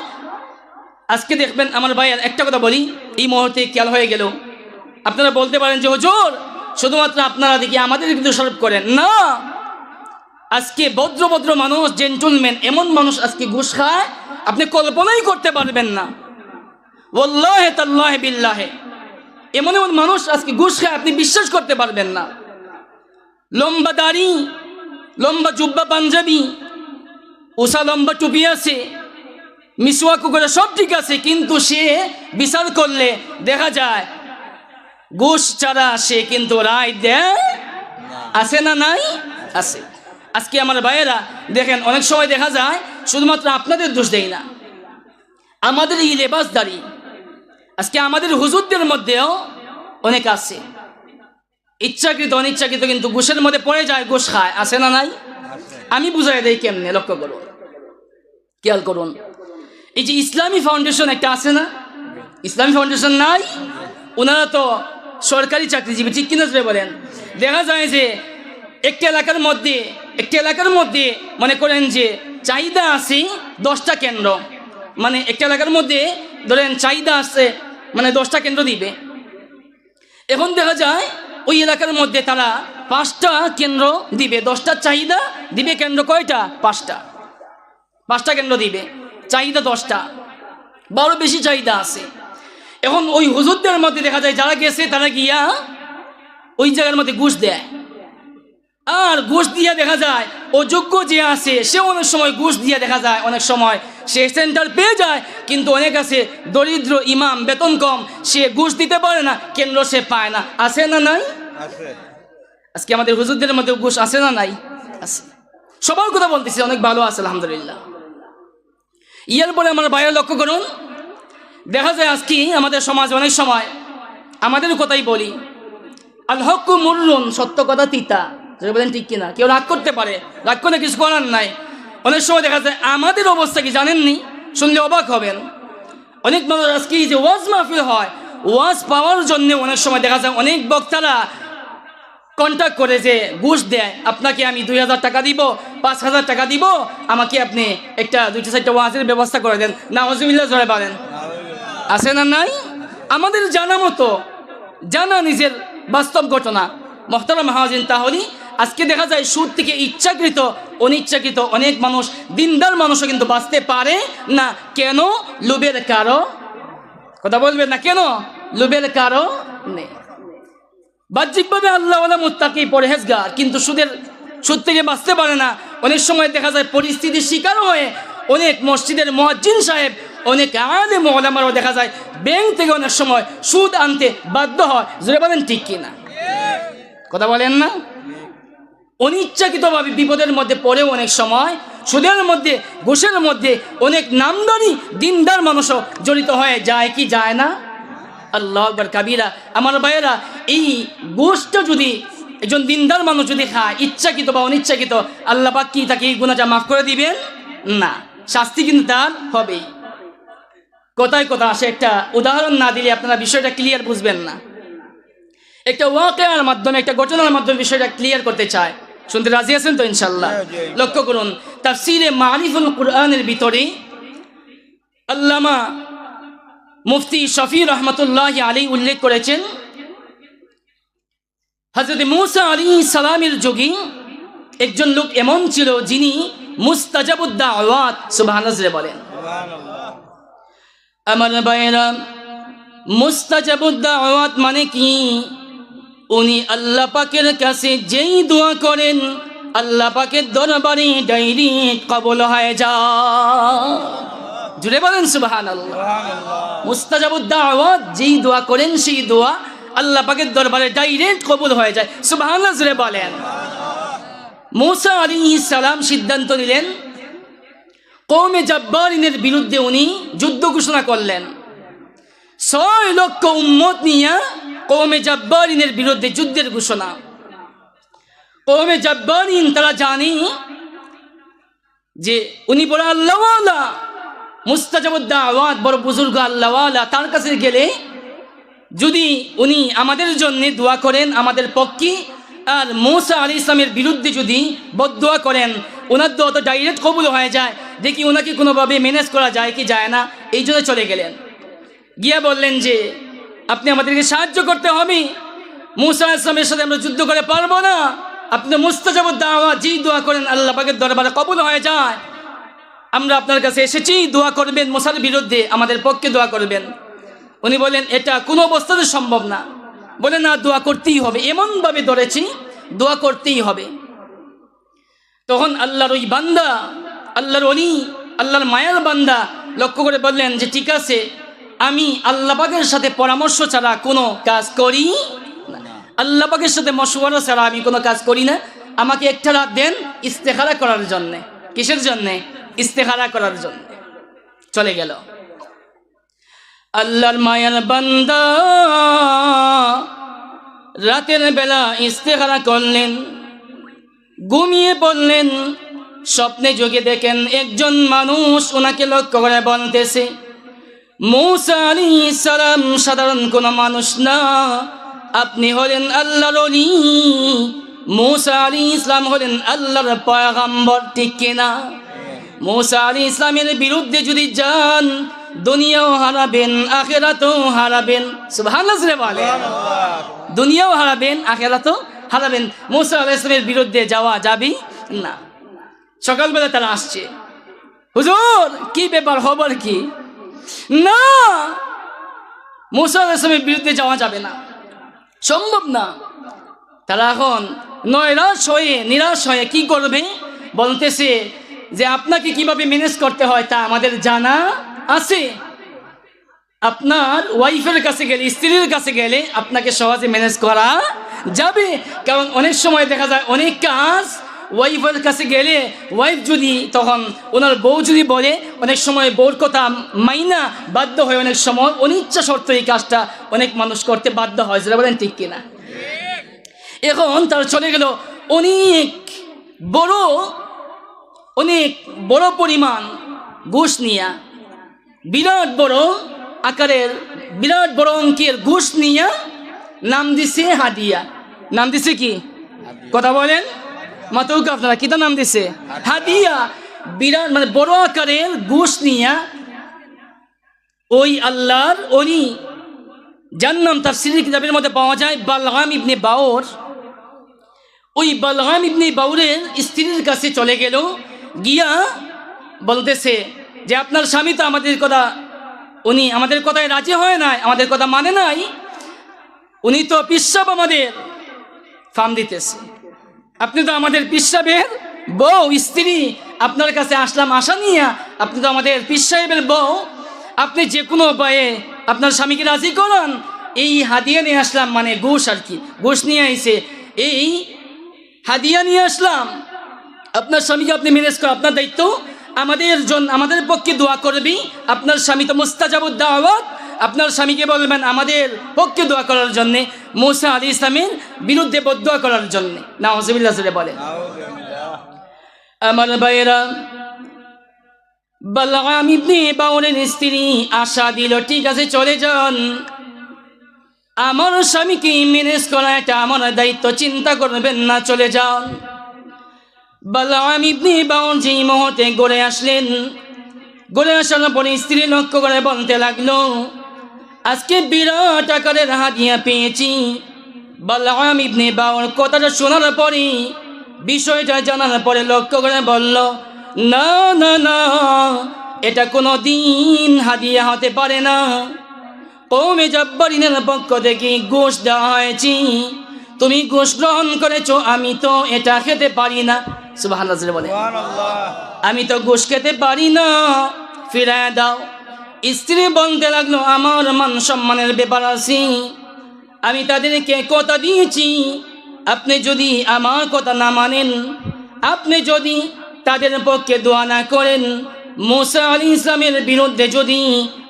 আজকে দেখবেন আমার ভাইয়ের একটা কথা বলি, এই মুহূর্তে খেয়াল হয়ে গেল। আপনারা বলতে পারেন যে হুজুর শুধুমাত্র আপনারা দেখি আমাদের কিন্তু দোষারোপ করেন না, আজকে ভদ্র মানুষ, জেন্টলম্যান, এমন মানুষ আজকে ঘুষ খায় আপনি কল্পনাই করতে পারবেন না। ওয়াল্লাহি তাল্লাহি বিল্লাহি, এমন মানুষ আজকে ঘুষ খায় আপনি বিশ্বাস করতে পারবেন না। লম্বা দাড়ি, লম্বা জুব্বা পাঞ্জাবি, উষা লম্বা টুপি আছে, মিসওয়াক করে সব ঠিক আছে, কিন্তু সে বিচার করলে দেখা যায় ঘুষ ছাড়া সে কিন্তু রায় দেয়, আছে না নাই? আছে। আজকে আমার ভাইয়েরা দেখেন, অনেক সময় দেখা যায় শুধুমাত্র আপনাদের দোষ দেয় না, আমাদের এই লেবাসদারি আজকে আমাদের হুজুরদের মধ্যেও অনেক আছে, ইচ্ছাকৃত অনিচ্ছাকৃত কিন্তু ঘুষের মধ্যে পড়ে যায়, ঘুষ খায়, আছে না নাই? আমি বুঝাই দেই কেমনে, লক্ষ্য করুন, খেয়াল করুন। এই যে ইসলামী ফাউন্ডেশন একটা আছে না, ইসলামী ফাউন্ডেশন নাই, ওনারা তো সরকারি চাকরিজীবী, ঠিক কিনা বলেন। দেখা যায় যে একটা এলাকার মধ্যে মনে করেন যে চাহিদা আছে 10টা কেন্দ্র, মানে একটা এলাকার মধ্যে ধরেন চাহিদা আছে, মানে 10টা কেন্দ্র দিবে। এখন দেখা যায় ওই এলাকার মধ্যে তারা 5টা কেন্দ্র দিবে, 10টার চাহিদা দিবে, কেন্দ্র কয়টা? 5টা কেন্দ্র দিবে, চাহিদা 10টা, বড় বেশি চাহিদা আছে। এখন ওই হুজুরদের মধ্যে দেখা যায় যারা গেছে তারা গিয়া ওই জায়গার মধ্যে ঘুষ দেয়, আর ঘুষ দিয়ে দেখা যায় অযোগ্য যে আছে সে অনেক সময় ঘুষ দিয়ে দেখা যায় অনেক সময় সে সেন্টার পেয়ে যায়, কিন্তু অনেক আছে দরিদ্র ইমাম, বেতন কম, সে ঘুষ দিতে পারে না, কেন্দ্র সে পায় না, আছে না নাই? আজকে আমাদের হুজুরদের মধ্যে ঘুষ আছে না নাই? আছে। সবার কথা বলতেছি, অনেক ভালো আছে আলহামদুলিল্লাহ। ইয়ার পরে আমার বাইরে লক্ষ্য করুন, দেখা যায় আজকে আমাদের সমাজে অনেক সময় আমাদের কথাই বলি, আল হক্কু মুররুন, সত্য কথা তিতা, বলেন ঠিক কিনা? কেউ রাগ করতে পারে, রাগ করলে কিছু করার নাই। অনেক সময় দেখা যায় আমাদের অবস্থা কি জানেননি, শুনলে অবাক হবেন। অনেক মানুষ আজকে যে ওয়াজ মাহফিল হয়, ওয়াজ পাওয়ার জন্য অনেক সময় দেখা যায় অনেক বক্তারা কন্ট্যাক্ট করে যে ঘুষ দেয়, আপনাকে আমি 2000 টাকা দিব, 5000 টাকা দিব, আমাকে আপনি একটা 2-4টা ওয়াজের ব্যবস্থা করে দেন। নাউজুবিল্লাহ জোরে বলেন, আছে না নাই? আমাদের জানা মতো, জানা নিজের বাস্তব ঘটনা। মোহতারাম হাজিরিন, তাহলে আজকে দেখা যায় সুদ থেকে ইচ্ছাকৃত অনিচ্ছাকৃত অনেক মানুষ, দিনদার মানুষও কিন্তু বাঁচতে পারে না। কেন? লোভের কারো, কথা বলবেন না, কেন? লোভের কারো নেই। বাহ্যিকভাবে আল্লাহওয়ালা মুত্তাকি পরহেজগার, কিন্তু সুদ থেকে বাঁচতে পারে না। অনেক সময় দেখা যায় পরিস্থিতির শিকার হয়ে অনেক মসজিদের মুয়াজ্জিন সাহেব, অনেক আলেম ওলামারাও দেখা যায় ব্যাংক থেকে অনেক সময় সুদ আনতে বাধ্য হয়। জোরে বলেন ঠিক কিনা? কথা বলেন না? অনিচ্ছাকৃতভাবে বিপদের মধ্যে পড়েও অনেক সময় সুদের মধ্যে, ঘুষের মধ্যে অনেক নামদারি দিনদার মানুষও জড়িত হয়ে যায় কি যায় না? আল্লাহু আকবার কাবীরা। আমার ভাইয়েরা, এই ঘুষটা যদি একজন দিনদার মানুষ যদি খায়, ইচ্ছাকৃত বা অনিচ্ছাকৃত, আল্লাহ পাক কি তাকে এই গুনাহটা মাফ করে দিবেন না, শাস্তি কিন্তু তার হবেই। কথায় কথা আসে, একটা উদাহরণ না দিলে আপনারা বিষয়টা ক্লিয়ার বুঝবেন না। একটা ওয়াকিয়ার মাধ্যমে, একটা ঘটনার মাধ্যমে বিষয়টা ক্লিয়ার করতে চায়, শুনতে রাজি আছেন তো ইনশাআল্লাহ? লক্ষ্য করুন, তাফসীরে মারিফুল কুরআনের ভিতরে আল্লামা মুফতি শফি রহমতুল্লাহ আলী উল্লেখ করেছেন, হযরত মূসা আলাইহিস সালামের যুগে একজন লোক এমন ছিল যিনি মুস্তাজাবুদ দাওয়াত, সুবহানাল্লাহ বলেন। আমার ভাইয়েরা, মুস্তাজাবুদ দাওয়াত মানে কি? উনি আল্লাহ পাকের কাছে যেই দোয়া করেন আল্লাহ পাকের দরবারে ডাইরেক্ট কবুল হয়ে যায়। জুড়ে বলেন সুবহানাল্লাহ। মুস্তাজাবুদ দাওয়াত, যেই দোয়া করেন সেই দোয়া আল্লাহ পাকের দরবারে ডাইরেক্ট কবুল হয়ে যায়। সুবহানাল্লাহ জুড়ে বলেন। মূসা আলাইহিস সালাম সিদ্ধান্ত নিলেন, কওমে জাব্বারিনের বিরুদ্ধে উনি যুদ্ধ ঘোষণা করলেন। 6 লক্ষ উম্মত নিয়ে কওমে জাব্বারিনের বিরুদ্ধে যুদ্ধের ঘোষণা। কওমে জাব্বারিন তারা জানি যে উনি বড় আল্লাহওয়ালা, মুস্তাজাবুদ দাওয়াত, বড় বুজুর্গ আল্লাহওয়ালা, তার কাছে গেলে যদি উনি আমাদের জন্য দোয়া করেন আমাদের পক্ষে, আর মূসা আলাইহিস সালামের বিরুদ্ধে যদি বদদোয়া করেন ওনার দোয়া তো ডাইরেক্ট কবুল হয়ে যায়, দেখি ওনাকে কোনোভাবে ম্যানেজ করা যায় কি যায় না। এই জন্য চলে গেলেন, গিয়া বললেন যে আপনি আমাদেরকে সাহায্য করতে হবে, মূসা আলাইহিস সালামের সাথে আমরা যুদ্ধ করে পারবো না, আপনি মুস্তাজাবুদ দাওয়াত যেই দোয়া করেন আল্লাহ পাকের দরবারে কবুল হয়ে যায়, আমরা আপনার কাছে এসেছি, দোয়া করবেন মূসার বিরুদ্ধে, আমাদের পক্ষে দোয়া করবেন। উনি বলেন এটা কোনো অবস্থাতে সম্ভব না। বলে না, দোয়া করতেই হবে, এমনভাবে ধরেছি দোয়া করতেই হবে। তখন আল্লাহর ওই বান্দা, আল্লাহর ওলি, আল্লাহর মায়ার বান্দা লক্ষ্য করে বললেন যে ঠিক আছে, আমি আল্লাহ পাকের সাথে পরামর্শ ছাড়া কোনো কাজ করি না, আল্লাহ পাকের সাথে মশওয়ারা ছাড়া আমি কোনো কাজ করি না, আমাকে একটা রাত দেন ইস্তেখারা করার জন্যে। কিসের জন্যে? ইস্তেখারা করার জন্য। চলে গেল। আল্লাহর মায়ার বান্দা রাতের বেলা ইস্তেখারা করলেন, ঘুমিয়ে পড়লেন। স্বপ্নে যোগে দেখেন একজন মানুষ ওনাকে লক্ষ্য করে বলতেছে, মূসা আলাইহিস সালাম সাধারণ কোনো মানুষ না, আপনি হলেন আল্লাহর ওলি, মূসা আলাইহিস সালাম হলেন আল্লাহর পয়গম্বর, ঠিক কিনা? মূসা আলাইহিস সালামের বিরুদ্ধে যদি যান দুনিয়াও হারাবেন আখিরাতও হারাবেন। সুবহানাল্লাহ বলে, দুনিয়াও হারাবেন আখিরাতও হারাবেন। মূসা আলাইহিস সালামের বিরুদ্ধে যাওয়া যাবে না। সকালবেলা তারা আসছে, হুজুর কি ব্যাপার, খবর কি? না, মূসা আলাইহিস সালামের বিরুদ্ধে যাওয়া যাবে না, সম্ভব না। তারা এখন নিরাশ হয়ে কি করবে? বলতেছে যে আপনাকে কিভাবে ম্যানেজ করতে হয় তা আমাদের জানা আছে। আপনার ওয়াইফের কাছে গেলে, স্ত্রীর কাছে গেলে আপনাকে সহজে ম্যানেজ করা যাবে। কারণ অনেক সময় দেখা যায় অনেক কাজ ওয়াইফের কাছে গেলে ওয়াইফ যদি তখন ওনার বউ যদি বলে, অনেক সময় বউর কথা মাইনা বাধ্য হয়, অনেক সময় অনিচ্ছা সত্ত্বেও এই কাজটা অনেক মানুষ করতে বাধ্য হয়। যেটা বলেন ঠিক কিনা? এখন তার চলে গেল অনেক বড় পরিমাণ ঘুষ নিয়া, বিরাট বড় আকারের, বিরাট বড় অঙ্কের ঘুষ নিয়া নাম দিছে হাদিয়া। নাম দিছে কি? কথা বলেন মাতুক, আপনারা কিতা নাম দিছে? হাদিয়া। বিরাট মানে বড় আকারের ঘুষ নিয়া ওই আল্লাহর ওলি, যার নাম তাফসীরের কিতাবের মধ্যে পাওয়া যায় বালগাম ইবনে বাউর, ওই বালগাম ইবনে বাউরের স্ত্রীর কাছে চলে গেল, গিয়া বলতেছে যে আপনার স্বামী তো আমাদের কথা, উনি আমাদের কথায় রাজি হয় নাই, আমাদের কথা মানে নাই, উনি তো পিসাব আমাদের ফার্ম দিতেছে, আপনি তো আমাদের পিসাবের বউ, স্ত্রী, আপনার কাছে আসলাম আশা নিয়ে, আপনি তো আমাদের পীর সাহেবের বউ, আপনি যে কোনো উপায়ে আপনার স্বামীকে রাজি করান। এই হাদিয়া নিয়ে আসলাম, মানে ঘুষ আর কি, ঘুষ নিয়ে আইছে, এই হাদিয়া নিয়ে আসলাম, আপনার স্বামীকে আপনি ম্যানেজ করেন, আপনার দায়িত্ব, আমাদের পক্ষে দোয়া করবি। আপনার স্বামী তো মুস্তাজাবুদ দাওয়াত, আপনার স্বামীকে বলবেন আমাদের পক্ষে দোয়া করার জন্যে, মূসা আলাইহিস সালামের বিরুদ্ধে বদদোয়া করার জন্যে। নাউযুবিল্লাহ বলেন। আমার ভাইয়েরা, বালগাম ইবনে বাউরের স্ত্রী আশা দিল, ঠিক আছে চলে যান, আমার স্বামীকে ম্যানেজ করা এটা আমার দায়িত্ব, চিন্তা করবেন না, চলে যান। বালআম ইবনে বাউর যেই মুহূর্তে গড়ে আসলেন, গড়ে আসার পরে স্ত্রী লক্ষ্য করে বলতে লাগলো, আজকে বিরাট আকারের হাদিয়া পেয়েছি। বালআম ইবনে বাউর কথাটা শোনার পরে, বিষয়টা জানার পরে লক্ষ্য করে বলল, না না না, এটা কোনো দিন হাদিয়া হতে পারে না। কওমে জব্বারিনের পক্ষ থেকে গোশ দেওয়া হয়েছে, তুমি গোশ গ্রহণ করেছো, আমি তো এটা খেতে পারি না। সুবহানাল্লাহ বলে, আমি তো গোশ খেতে পারি না, ফিরায় দাও। স্ত্রী বলতে লাগলো, আমার মান সম্মানের ব্যাপার আছে, আমি তাদেরকে কথা দিয়েছি, আপনি যদি আমার কথা না মানেন, আপনি যদি তাদের পক্ষে দোয়া না করেন, মুসা আলাইহিস সালামের বিরুদ্ধে যদি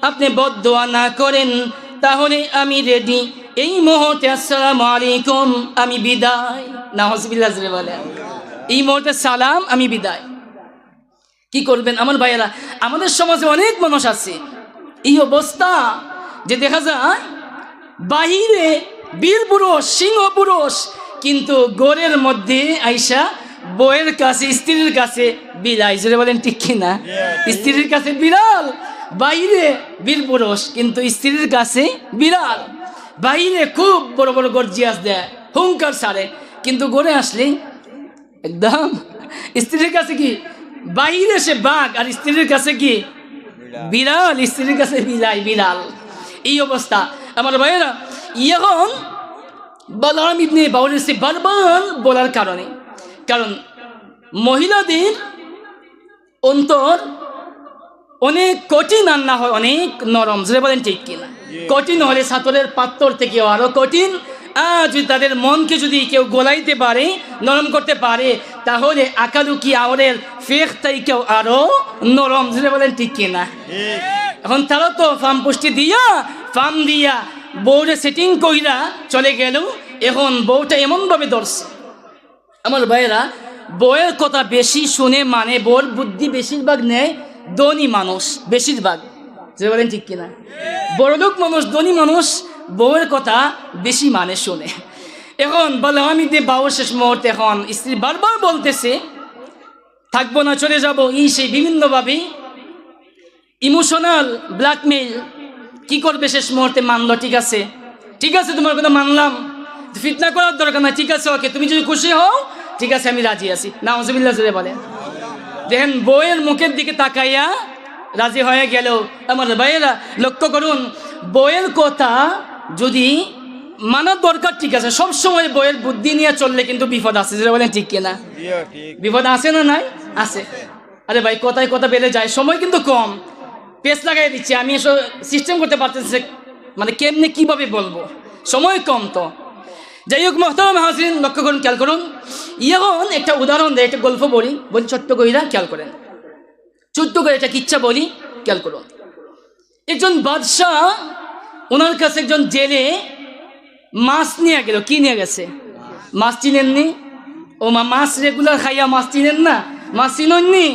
আপনি বদদোয়া না করেন, তাহলে আমি রেডি, এই মুহূর্তে আসসালামু আলাইকুম, আমি বিদায়। নাউজুবিল্লাহ বলে, এই মুহূর্তে সালাম, আমি বিদায়। কি করবেন আমার ভাইয়েরা? আমাদের সমাজে অনেক মানুষ আছে এই অবস্থা, যে দেখা যায় বাহিরে বীর পুরুষ, সিংহ পুরুষ, কিন্তু ঘরের মধ্যে আইসা বউয়ের কাছে, স্ত্রীর কাছে বিলাই। জোরে বলেন ঠিক কিনা? স্ত্রীর কাছে বিড়াল, বাইরে বীর পুরুষ, কিন্তু স্ত্রীর কাছে বিড়াল। বাইরে খুব বড় বড় গর্জিয়াস দেয়, হুঙ্কার ছাড়ে, কিন্তু ঘরে আসলে একদম স্ত্রীর কাছে কি বাইরে সে বাঘ, আর স্ত্রীর কাছে কি বিড়াল, স্ত্রীর কাছে বিলাই, বিড়াল। এই অবস্থা আমার ভাইয়েরা। এখন বালআম ইবনে বাউর সে বারবার বলার কারণে, কারণ মহিলাদের অন্তর অনেক কঠিন, আর না হয় অনেক নরম। যে বলেন ঠিক কিনা? কঠিন হলে ছাতরের পাত্তর থেকেও আরো কঠিন। আর যদি তাদের মনকে যদি কেউ গোলাইতে পারে, নরম করতে পারে, তাহলে আকালুকি আওরের ফেক থেকেও আরো নরম। যে বলেন ঠিক কিনা? এখন তারা তো ফার্ম পুষ্টি দিয়া, ফার্ম দিয়া বউরে সেটিং কইরা চলে গেল। এখন বউটা এমনভাবে ধরছে আমার ভাইয়েরা, বউয়ের কথা বেশি শুনে মানে, বউর বুদ্ধি বেশিরভাগ নেয় ধনী মানুষ, বেশিরভাগ। যে বলেন ঠিক কিনা? বড়লোক মানুষ, ধনী মানুষ বউয়ের কথা বেশি মানে শুনে। এখন বালআম ইবনে বাউর শেষ মুহূর্তে, এখন স্ত্রী বারবার বলতেছে থাকবো না, চলে যাবো, এই সেই বিভিন্নভাবে ইমোশনাল ব্ল্যাকমেইল। কি করবে? শেষ মুহূর্তে মানলো, ঠিক আছে, ঠিক আছে, তোমার কথা মানলাম, ফিতনা করার দরকার না, ঠিক আছে, ওকে, তুমি যদি খুশি হও, ঠিক আছে, আমি রাজি আছি। নাউজুবিল্লাহ বলে, দেখেন বউয়ের মুখের দিকে তাকাইয়া রাজি হয়ে গেল। আমার ভাইয়েরা লক্ষ্য করুন, বউয়ের কথা যদি মানার দরকার, ঠিক আছে, সবসময় বউয়ের বুদ্ধি নিয়ে চললে কিন্তু বিপদ আছে। যেটা বলেন ঠিক কিনা? বিপদ আছে না নাই? আছে। আরে ভাই, কথায় কথা বেড়ে যায়, সময় কিন্তু কম, পেস লাগাই দিচ্ছি, আমি এসব সিস্টেম করতে পারতেছি, মানে কেমনে কিভাবে বলবো, সময় কম তো। যাই হোক মোহতারাম হাজরিন, লক্ষ্য করুন, খেয়াল করুন। এখন একটা উদাহরণ দেয়, একটা গল্প বলি ছোট্ট কইরা, খেয়াল করেন, ছোট্ট করে একটা কিচ্ছা বলি, খেয়াল করুন। একজন বাদশাহ, ওনার কাছে একজন জেলে মাছ নিয়ে গেল। কি নিয়ে গেছে? মাছ চিনেননি? ও মা, মাছ রেগুলার খাইয়া মাছ চিনেন না? মাছ চিনেননি?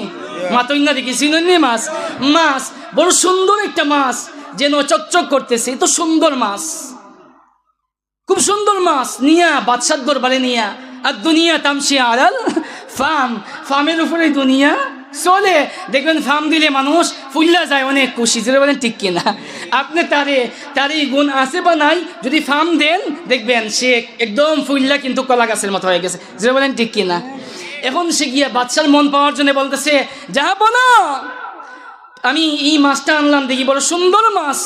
মাতই না দেখি, চিনেননি মাছ? মাছ বড় সুন্দর একটা মাছ, যেন চকচক করতেছে, এত সুন্দর মাছ, খুব সুন্দর মাছ নিয়া বাদশার দরবারে নিয়া, আর দুনিয়া তামশি আলাল ফার্ম, ফার্মের উপরে দুনিয়া চলে। দেখবেন ফার্ম দিলে মানুষ ফুল্লা যায়, অনেক খুশি। যেটা বলেন ঠিক কিনা? আপনি তার এই গুণ আছে বা নাই, যদি ফার্ম দেন দেখবেন সে একদম ফুল্লা, কিন্তু কলা গাছের মতো হয়ে গেছে। যেটা বলেন ঠিক কিনা? এখন সে গিয়া বাদশার মন পাওয়ার জন্য বলতেছে, যাহা বলো, আমি এই মাছটা আনলাম, দেখি বড় সুন্দর মাছ,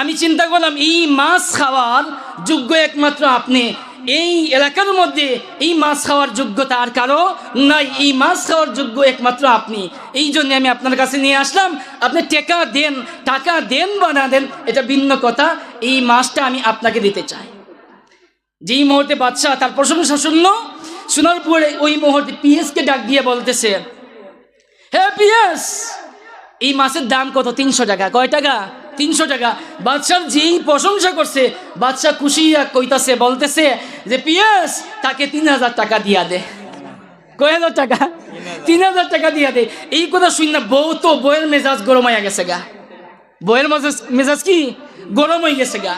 আমি চিন্তা করলাম এই মাছ খাওয়ার যোগ্য একমাত্র আপনি, এই এলাকার মধ্যে এই মাছ খাওয়ার যোগ্যতা আর কারো নাই, এই মাছ খাওয়ার যোগ্য একমাত্র আপনি, এই জন্য আমি আপনার কাছে নিয়ে আসলাম। আপনি টাকা দেন বা না দেন, এটা ভিন্ন কথা, এই মাছটা আমি আপনাকে দিতে চাই। যেই মুহূর্তে বাদশাহ তার প্রশংসা শোনার পরে ওই মুহূর্তে পিএসকে ডাক দিয়ে বলতেছে, হ্যাঁ পিএস, এই মাছের দাম কত? 300 টাকা। কয় টাকা? 300 টাকা। বাদশার যেই প্রশংসা করছে, বাদশাহ খুশি কইতাছে, বলতেছে যে পিএস, তাকে 3000 টাকা দিয়া দে। কয় হাজার টাকা? 3000 টাকা দিয়া দে। এই কথা শুন না, বউয়ের মেজাজ গরম হয়ে গেছে গা, বউয়ের মেজাজ কি গরম হয়ে গেছে গা।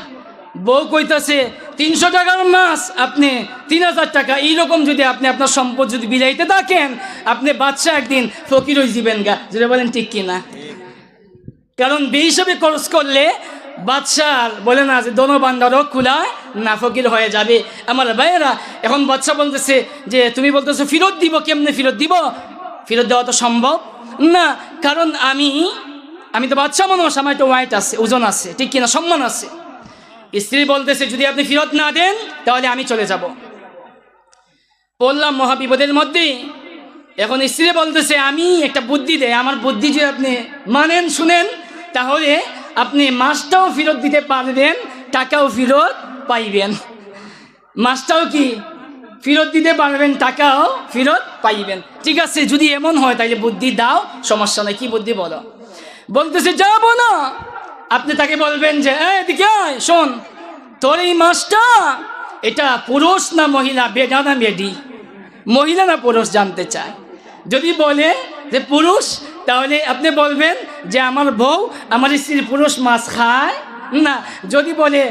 বউ কইতাছে 300 টাকার মাছ আপনি 3000 টাকা, এইরকম যদি আপনি আপনার সম্পদ যদি বিলাইতে থাকেন, আপনি বাদশা একদিন ফকির হয়ে যাবেন গা। যদি বলেন ঠিক কিনা? কারণ বেহিসাবে খরচ করলে বাদশার বলে না যে দনবান্ডারও খোলায় না, ফকির হয়ে যাবে। আমার ভাইয়েরা, এখন বাদশা বলতেছে যে তুমি বলতেছো ফেরত দিব, কেমনে ফেরত দিব? ফেরত দেওয়া তো সম্ভব না, কারণ আমি তো বাদশা মানুষ, আমার তো ওয়াইট আছে, ওজন আছে, ঠিক কিনা, সম্মান আছে। স্ত্রী বলতেছে যদি আপনি ফেরত না দেন তাহলে আমি চলে যাব। বললাম মহাবিপদের মধ্যে। এখন স্ত্রী বলতেছে আমি একটা বুদ্ধি দেয়, আমার বুদ্ধি যদি আপনি মানেন শুনেন, তাহলে আপনি মাছটাও ফেরত দিতে পারবেন, টাকাও ফেরত পাইবেন। মাছটাও কি ফেরত দিতে পারবেন, টাকাও ফেরত পাইবেন। ঠিক আছে, যদি এমন হয় তাহলে বুদ্ধি দাও, সমস্যা নেই, কি বুদ্ধি বলো? বলতেছে যাবো না। আপনি তাকে বলবেন যে এদিকে আয়, শোন, তোর এই মাছটা এটা পুরুষ না মহিলা, বেটা না বেডি, মহিলা না পুরুষ জানতে চায়। যদি বলে যে পুরুষ, তাহলে আপনি বলবেন যে আমার বউ, আমার স্ত্রী পুরুষ মাছ খায় না। যদি বলে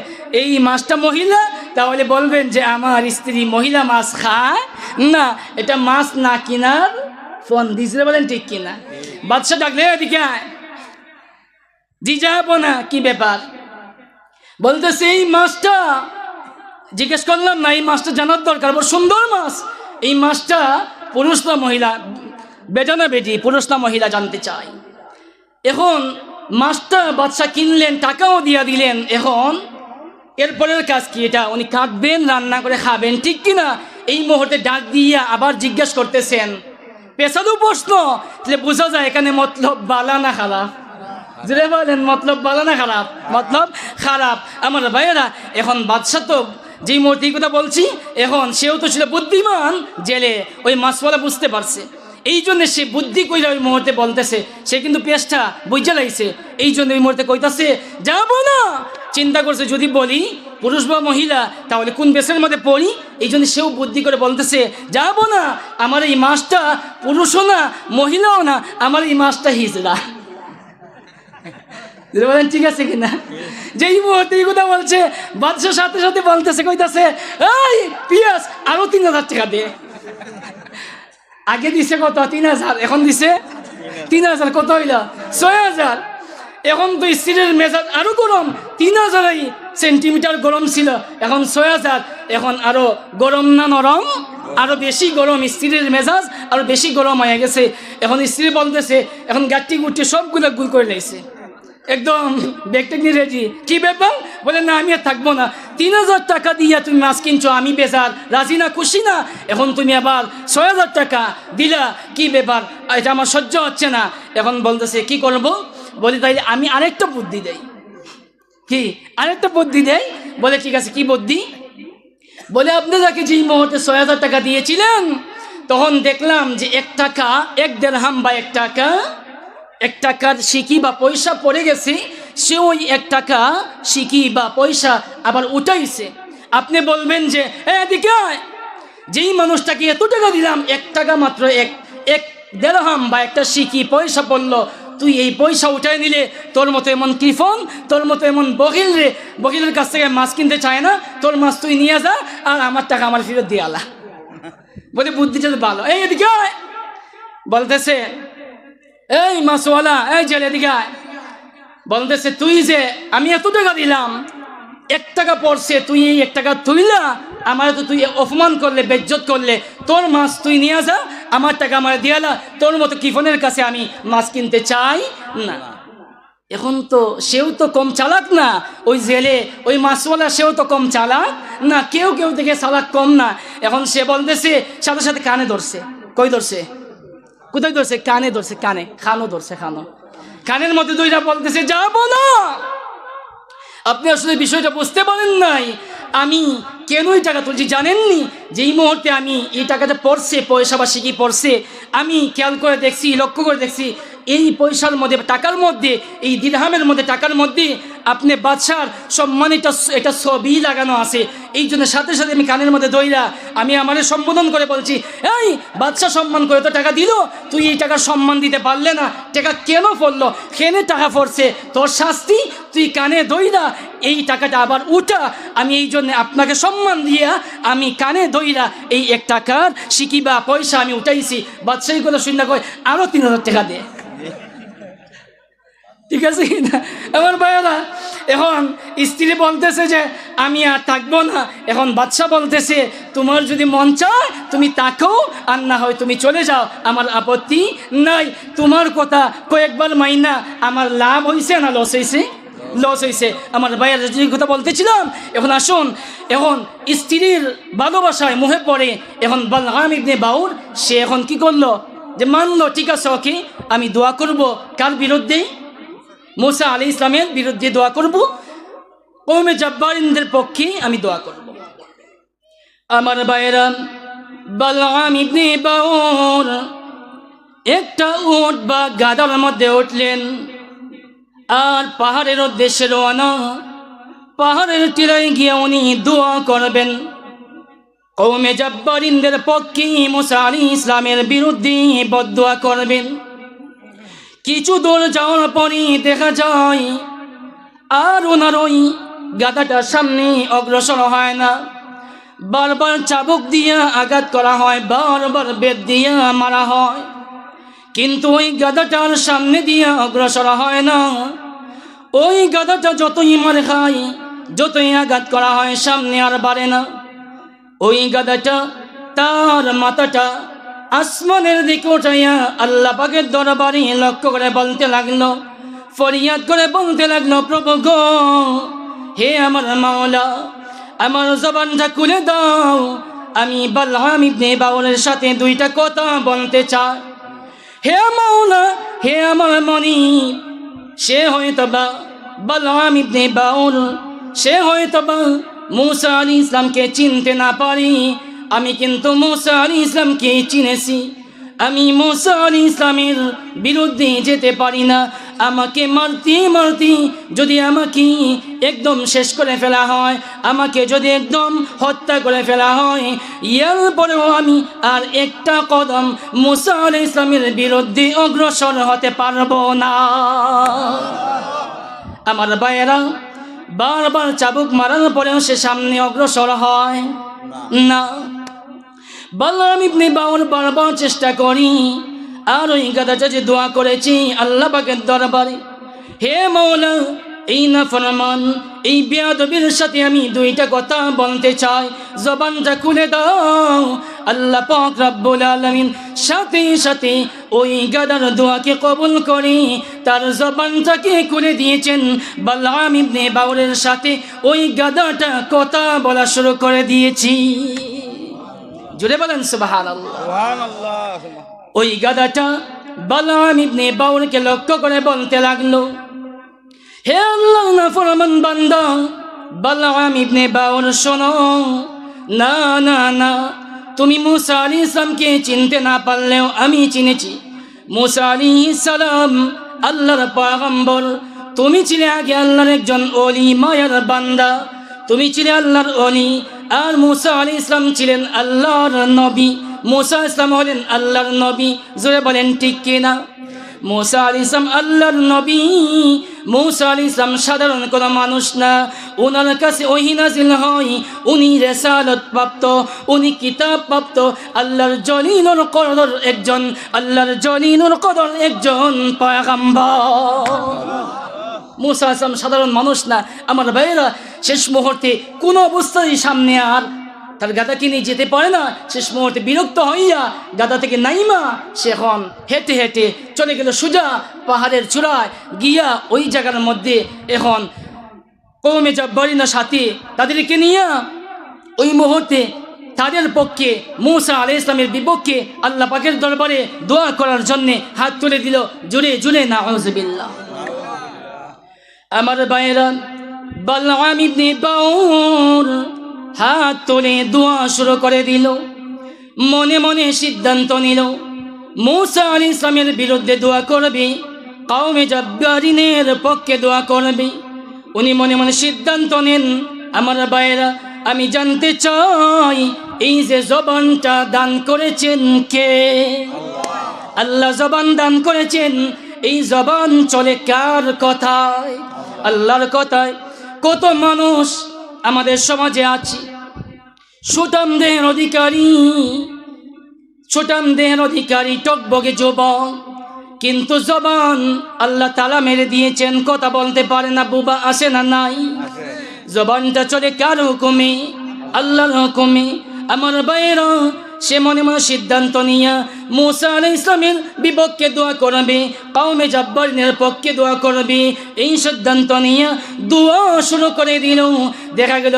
এই মাছটা মহিলা, তাহলে বলবেন যে আমার স্ত্রী মহিলা মাছ খায় না। এটা মাছ না কিনার ফোন দিয়েছিল, বলেন ঠিক কিনা? বাদশা ডাকলে এদিকে আয়। জি যাবো না, কি ব্যাপার? বলতেছে এই মাছটা, জিজ্ঞেস করলাম না, এই মাছটা জানার দরকার, বড় সুন্দর মাছ, এই মাছটা পুরুষ না মহিলা, বেটা না বেটি, পুরুষ না মহিলা জানতে চাই। এখন মাছটা বাদশা কিনলেন, টাকাও দিয়া দিলেন। এখন এরপরের কাজ কি? এটা উনি কাটবেন, রান্না করে খাবেন, ঠিক কিনা? এই মুহূর্তে ডাক দিয়া আবার জিজ্ঞেস করতেছেন, পেশাদু প্রশ্ন, তাহলে বোঝা যায় এখানে মতলব বালা না খারাপ। যেটা বলেন মতলব বালা না খারাপ? মতলব খারাপ। আমার ভাইয়েরা, এখন বাদশা তো যেই মুহূর্তে কথা বলছি, এখন সেও তো ছিল বুদ্ধিমান জেলে, ওই মাছওয়ালা বুঝতে পারছে, এই জন্য সে বুদ্ধি কইরা ওই মুহূর্তে বলতেছে, সে কিন্তু পেশটা বুঝে লাইছে, এই জন্য ওই মুহূর্তে কইতাছে যাবো না। চিন্তা করছে যদি বলি পুরুষ বা মহিলা, তাহলে কোন বেশের মধ্যে পড়ি, এই জন্য সেও বুদ্ধি করে বলতেছে যাবো না। আমার এই মাছটা পুরুষও না মহিলাও না, আমার এই মাছটা হিজড়া। বলেন ঠিক আছে কিনা? যেই মুহূর্তে এই কথা বলছে, বাদশার সাথে সাথে বলতেছে, কইতাছে এই পিয়াস আরো 3000 টাকা দে। আগে দিছে কত? 3000, এখন দিছে 3000, কত হইল? 6000। এখন তো স্ত্রীর মেজাজ আরো গরম, 3000 সেন্টিমিটার গরম ছিল, এখন 6000, এখন আরো গরম না নরম? আরো বেশি গরম, স্ত্রীর মেজাজ আরো বেশি গরম হয়ে গেছে। এখন স্ত্রী বলতেছে, এখন গাঠি গুটি সবগুলো গুল করে লাইছে, একদম ব্যাগটা নিয়ে রেডি। কি ব্যাপার? বলে না আমি আর থাকবো না, 3000 টাকা দিয়ে তুমি মাছ কিনছো, আমি বেজার রাজি না, খুশি না, এখন তুমি আবার 6000 টাকা দিলা, কি ব্যাপার? এটা আমার সহ্য হচ্ছে না। এখন বলতেছে কি করবো? বলে তাইলে আমি আরেকটা বুদ্ধি দেই। কি আরেকটা বুদ্ধি দেই? বলে ঠিক আছে, কি বুদ্ধি? বলে আপনি যাকে যেই মুহূর্তে 6000 টাকা দিয়েছিলেন, তখন দেখলাম যে 1 টাকা, 1 দেড়হাম বা 1 টাকা, 1 টাকার সিকি বা পয়সা পড়ে গেছে, সে ওই 1 টাকা সিকি বা পয়সা আবার উঠাইছে। আপনি বলবেন যে এদিকে যেই মানুষটাকে এত টাকা দিলাম, 1 টাকা মাত্র, 1 দেড়হাম বা একটা সিকি পয়সা পড়লো, তুই এই পয়সা উঠাই নিলে, তোর মতো এমন কৃপণ, তোর মতো এমন বকিল রে, বকিলের কাছ থেকে মাছ কিনতে চায় না, তোর মাছ তুই নিয়ে যা, আর আমার টাকা আমার ফেরত দিয়ে আলা। বলে বুদ্ধিটা তো ভালো। এই এদিকে বলতেছে, এই মাছওয়ালা, এই জেলে এদিকে বলতেছে, তুই যে আমি এত টাকা দিলাম, 1 টাকা পড়ছে, তুই এই 1 টাকা তুইলা আমার তো তুই অপমান করলে, বেজ্জত করলে, তোর মাছ তুই নিয়ে যা, আমার টাকা আমার দিয়ালা, তোর মতো কিফনের কাছে আমি মাছ কিনতে চাই না। এখন তো সেও তো কম চালাক না, ওই জেলে ওই মাছওয়ালা সেও তো কম চালাক না, কেউ কেউ থেকে চালাক কম না। এখন সে বলতেছে, সাথে সাথে কানে ধরছে। কই ধরছে? কোথায় ধরছে? কানে ধরছে, কানে, খানো ধরছে, খানো, কানের মধ্যে দুইটা বলতেছে যাবো না। আপনি আসলে বিষয়টা বুঝতে পারেন নাই, আমি কেন এই টাকা তুলছি জানেননি? যেই মুহূর্তে আমি এই টাকাটা পড়ছে, পয়সা বা সিকি পড়ছে, আমি খেয়াল করে দেখছি, লক্ষ্য করে দেখছি, এই পয়সার মধ্যে, টাকার মধ্যে, এই দিরহামের মধ্যে, টাকার মধ্যে আপনি বাদশার সম্মানিত একটা ছবি লাগানো আছে, এই জন্য সাথে সাথে আমি কানের মধ্যে দইরা আমি আমারে সম্বোধন করে বলছি, এই বাদশা সম্মান করে তো টাকা দিল, তুই এই টাকার সম্মান দিতে পারলে না, টাকা কেন পড়লো, কেনে টাকা পড়ছে, তোর শাস্তি, তুই কানে দইরা এই টাকাটা আবার উঠা, আমি এই জন্য আপনাকে সম্মান দিয়া আমি কানে দইরা এই 1 টাকার সিকি বা পয়সা আমি উঠাইছি। বাদশাহী কথা শুনে কয় আরও 3000 টাকা দে। ঠিক আছে না আমার ভাইয়েরা? এখন স্ত্রী বলতেছে যে আমি আর থাকবো না, এখন বাদশাহ বলতেছে তোমার যদি মন চায় তুমি তাকো, আর না হয় তুমি চলে যাও, আমার আপত্তি নাই। তোমার কথা কয়েকবার মাইনা আমার লাভ হয়েছে না লস হয়েছে? লস হয়েছে। আমার ভাইয়ের যে কথা বলতেছিলাম, এখন আসুন, এখন স্ত্রীর ভালোবাসায় মোহে পড়ে এখন বালআম ইবনে বাউর সে এখন কি করলো, যে মানলো ঠিক আছে ওকে আমি দোয়া করব, কার বিরুদ্ধে? মুসা আলাইহিস সালামের বিরুদ্ধে দোয়া করব, কওমে জাব্বারিনদের পক্ষে আমি দোয়া করব। আমার ভাইয়েরা, বালআম ইবনে বাউর একটা উট বা গাধার মধ্যে উঠলেন আর পাহাড়ের উদ্দেশ্যে রওনা। পাহাড়ের টিলায় গিয়ে উনি দোয়া করবেন কওমে জাব্বারিনদের পক্ষে, মুসা আলাইহিস সালামের বিরুদ্ধে বদদোয়া করবেন। কিছু দূর যাওয়ার পরই দেখা যায় আর ওনার ওই গাধাটার সামনে অগ্রসর হয় না, বারবার চাবুক দিয়ে আঘাত করা হয়, বারবার বেত দিয়ে মারা হয়, কিন্তু ওই গাধাটার সামনে দিয়ে অগ্রসর হয় না। ওই গাধাটা যতই মার খায়, যতই আঘাত করা হয়, সামনে আর বাড়ে না। ওই গাধাটা তার মাথাটা আসমানের দিকে উঠাইয়া আল্লাহ পাকের দরবারে লক্ষ্য করে বলতে লাগলো, ফরিয়াদ করে বলতে লাগলো, প্রভু গো, হে আমার মাওলা, আমার জবানটা খুলে দাও, আমি বালআম ইবনে বাউরের সাথে 2টা কথা বলতে চাই। হে মাওলা, হে আমার মনিব, সে হয়তোবা বালআম ইবনে বাউর, সে হয়তোবা মুসা আলাইহিস সালামকে চিনতে না পারি, আমি কিন্তু মুসা আলাইহিস সালামকে চিনেছি। আমি মুসা আলাইহিস সালামের বিরুদ্ধে যেতে পারি না। আমাকে মারতে মারতে যদি আমাকে একদম শেষ করে ফেলা হয়, আমাকে যদি একদম হত্যা করে ফেলা হয়, এরপরেও আমি আর একটা কদম মুসা আলাইহিস সালামের বিরুদ্ধে অগ্রসর হতে পারবো না। আমার ভাইয়েরা, বারবার চাবুক মারার পরেও সে সামনে অগ্রসর হয় না। বালআম ইবনে বাউর বারবার চেষ্টা করি, আর ওই গাধাটা যে দোয়া করেছি আল্লাহ পাকের দরবারে, হে মাওলা, এই নাফরমান, এই বেয়াদবির সাথে আমি 2টা কথা বলতে চাই, জবানটা খুলে দাও। আল্লাহ পাক রব্বুল আলামিন সাথে সাথে ওই গাধার দোয়াকে কবুল করে তার জবানটাকে খুলে দিয়েছেন। বালআম ইবনে বাউরের সাথে ওই গাধাটা কথা বলা শুরু করে দিয়েছি। জুড়ে বলেন সুবহানাল্লাহ। ওই গাধাটা বালআম ইবনে বাউরকে লক্ষ্য করে বলতে লাগলো, হে আল্লাহর নাফরমান বান্দা বালআম ইবনে বাউর, শোনো, না না না, তুমি মুসা আলাইহিস সালামকে চিনতে না পারলেও আমি চিনেছি। মুসা আলাইহিস সালাম আল্লাহর পয়গম্বর, তুমি ছিলে আগে আল্লাহর একজন ওলি, মায়ার বান্দা, তুমি ছিলে আল্লাহর ওলি, আর মুসা আলাইহিস সালাম ছিলেন আল্লাহর নবী। মুসা ইসলাম হলেন আল্লাহর নবী। জোরে বলেন ঠিক কিনা? মুসা আলাইহিস সালাম আল্লাহর নবী। মুসা আলাইহিস সালাম সাধারণ কোনো মানুষ না, ওনার কাছে ওহী নাযিল হয়, উনি রিসালাত প্রাপ্ত, উনি কিতাব প্রাপ্ত, আল্লাহর জলিলুল কদর একজন, আল্লাহর জলিলুল কদর একজন পয়গম্বর। মুসা আলাইহিস সালাম সাধারণ মানুষ না। আমার ভাইয়েরা, শেষ মুহূর্তে কোনো অবস্থায় সামনে আর তার গাধাকে নিয়ে যেতে পারে না। শেষ মুহূর্তে বিরক্ত হইয়া গাধা থেকে নাইমা সে এখন হেঁটে হেঁটে চলে গেল সোজা পাহাড়ের চূড়ায় গিয়া ওই জায়গার মধ্যে এখন কওমে জাব্বারিনের সাথে তাদেরকে নিয়ে ওই মুহূর্তে তাদের পক্ষে মুসা আলাইহিস সালামের বিপক্ষে আল্লাহ পাকের দরবারে দোয়া করার জন্যে হাত তুলে দিল জোরে জোরে, নাউযুবিল্লাহ। আমার ভাইয়েরা, বালআম ইবনে বাউর হাত তুলে দোয়া শুরু করে দিল, মনে মনে সিদ্ধান্ত নিল মুসা আলাইহিস সালামের বিরুদ্ধে দোয়া করবে, কওমে জাব্বারিনের পক্ষে দোয়া করবে। উনি মনে মনে সিদ্ধান্ত নেন, আমার ভাইয়েরা আমি জানতে চাই এই যে জবানটা দান করেছেন কে? আল্লাহ জবান দান করেছেন। এই জবান চলে কার কথায়? আল্লাহর কথায়। কত মানুষ আমাদের সমাজে আছে সুঠাম দেহের অধিকারী টকবগে যুবক, কিন্তু জবান আল্লাহ তাআলা মেরে দিয়েছেন, কথা বলতে পারে না, বুবা আসে না নাই? জবানটা চলে কার হুকুমে? আল্লাহর হুকুমে। আমার ভাইয়েরা সে মনে মনে সিদ্ধান্ত নিয়ে মূসা আলাইহিস সালামের বিপক্ষে দোয়া করবে, কওমে জাব্বারিনের পক্ষে দোয়া করবে। এই সিদ্ধান্ত নিয়ে দোয়া শুরু করে দিল। দেখা গেল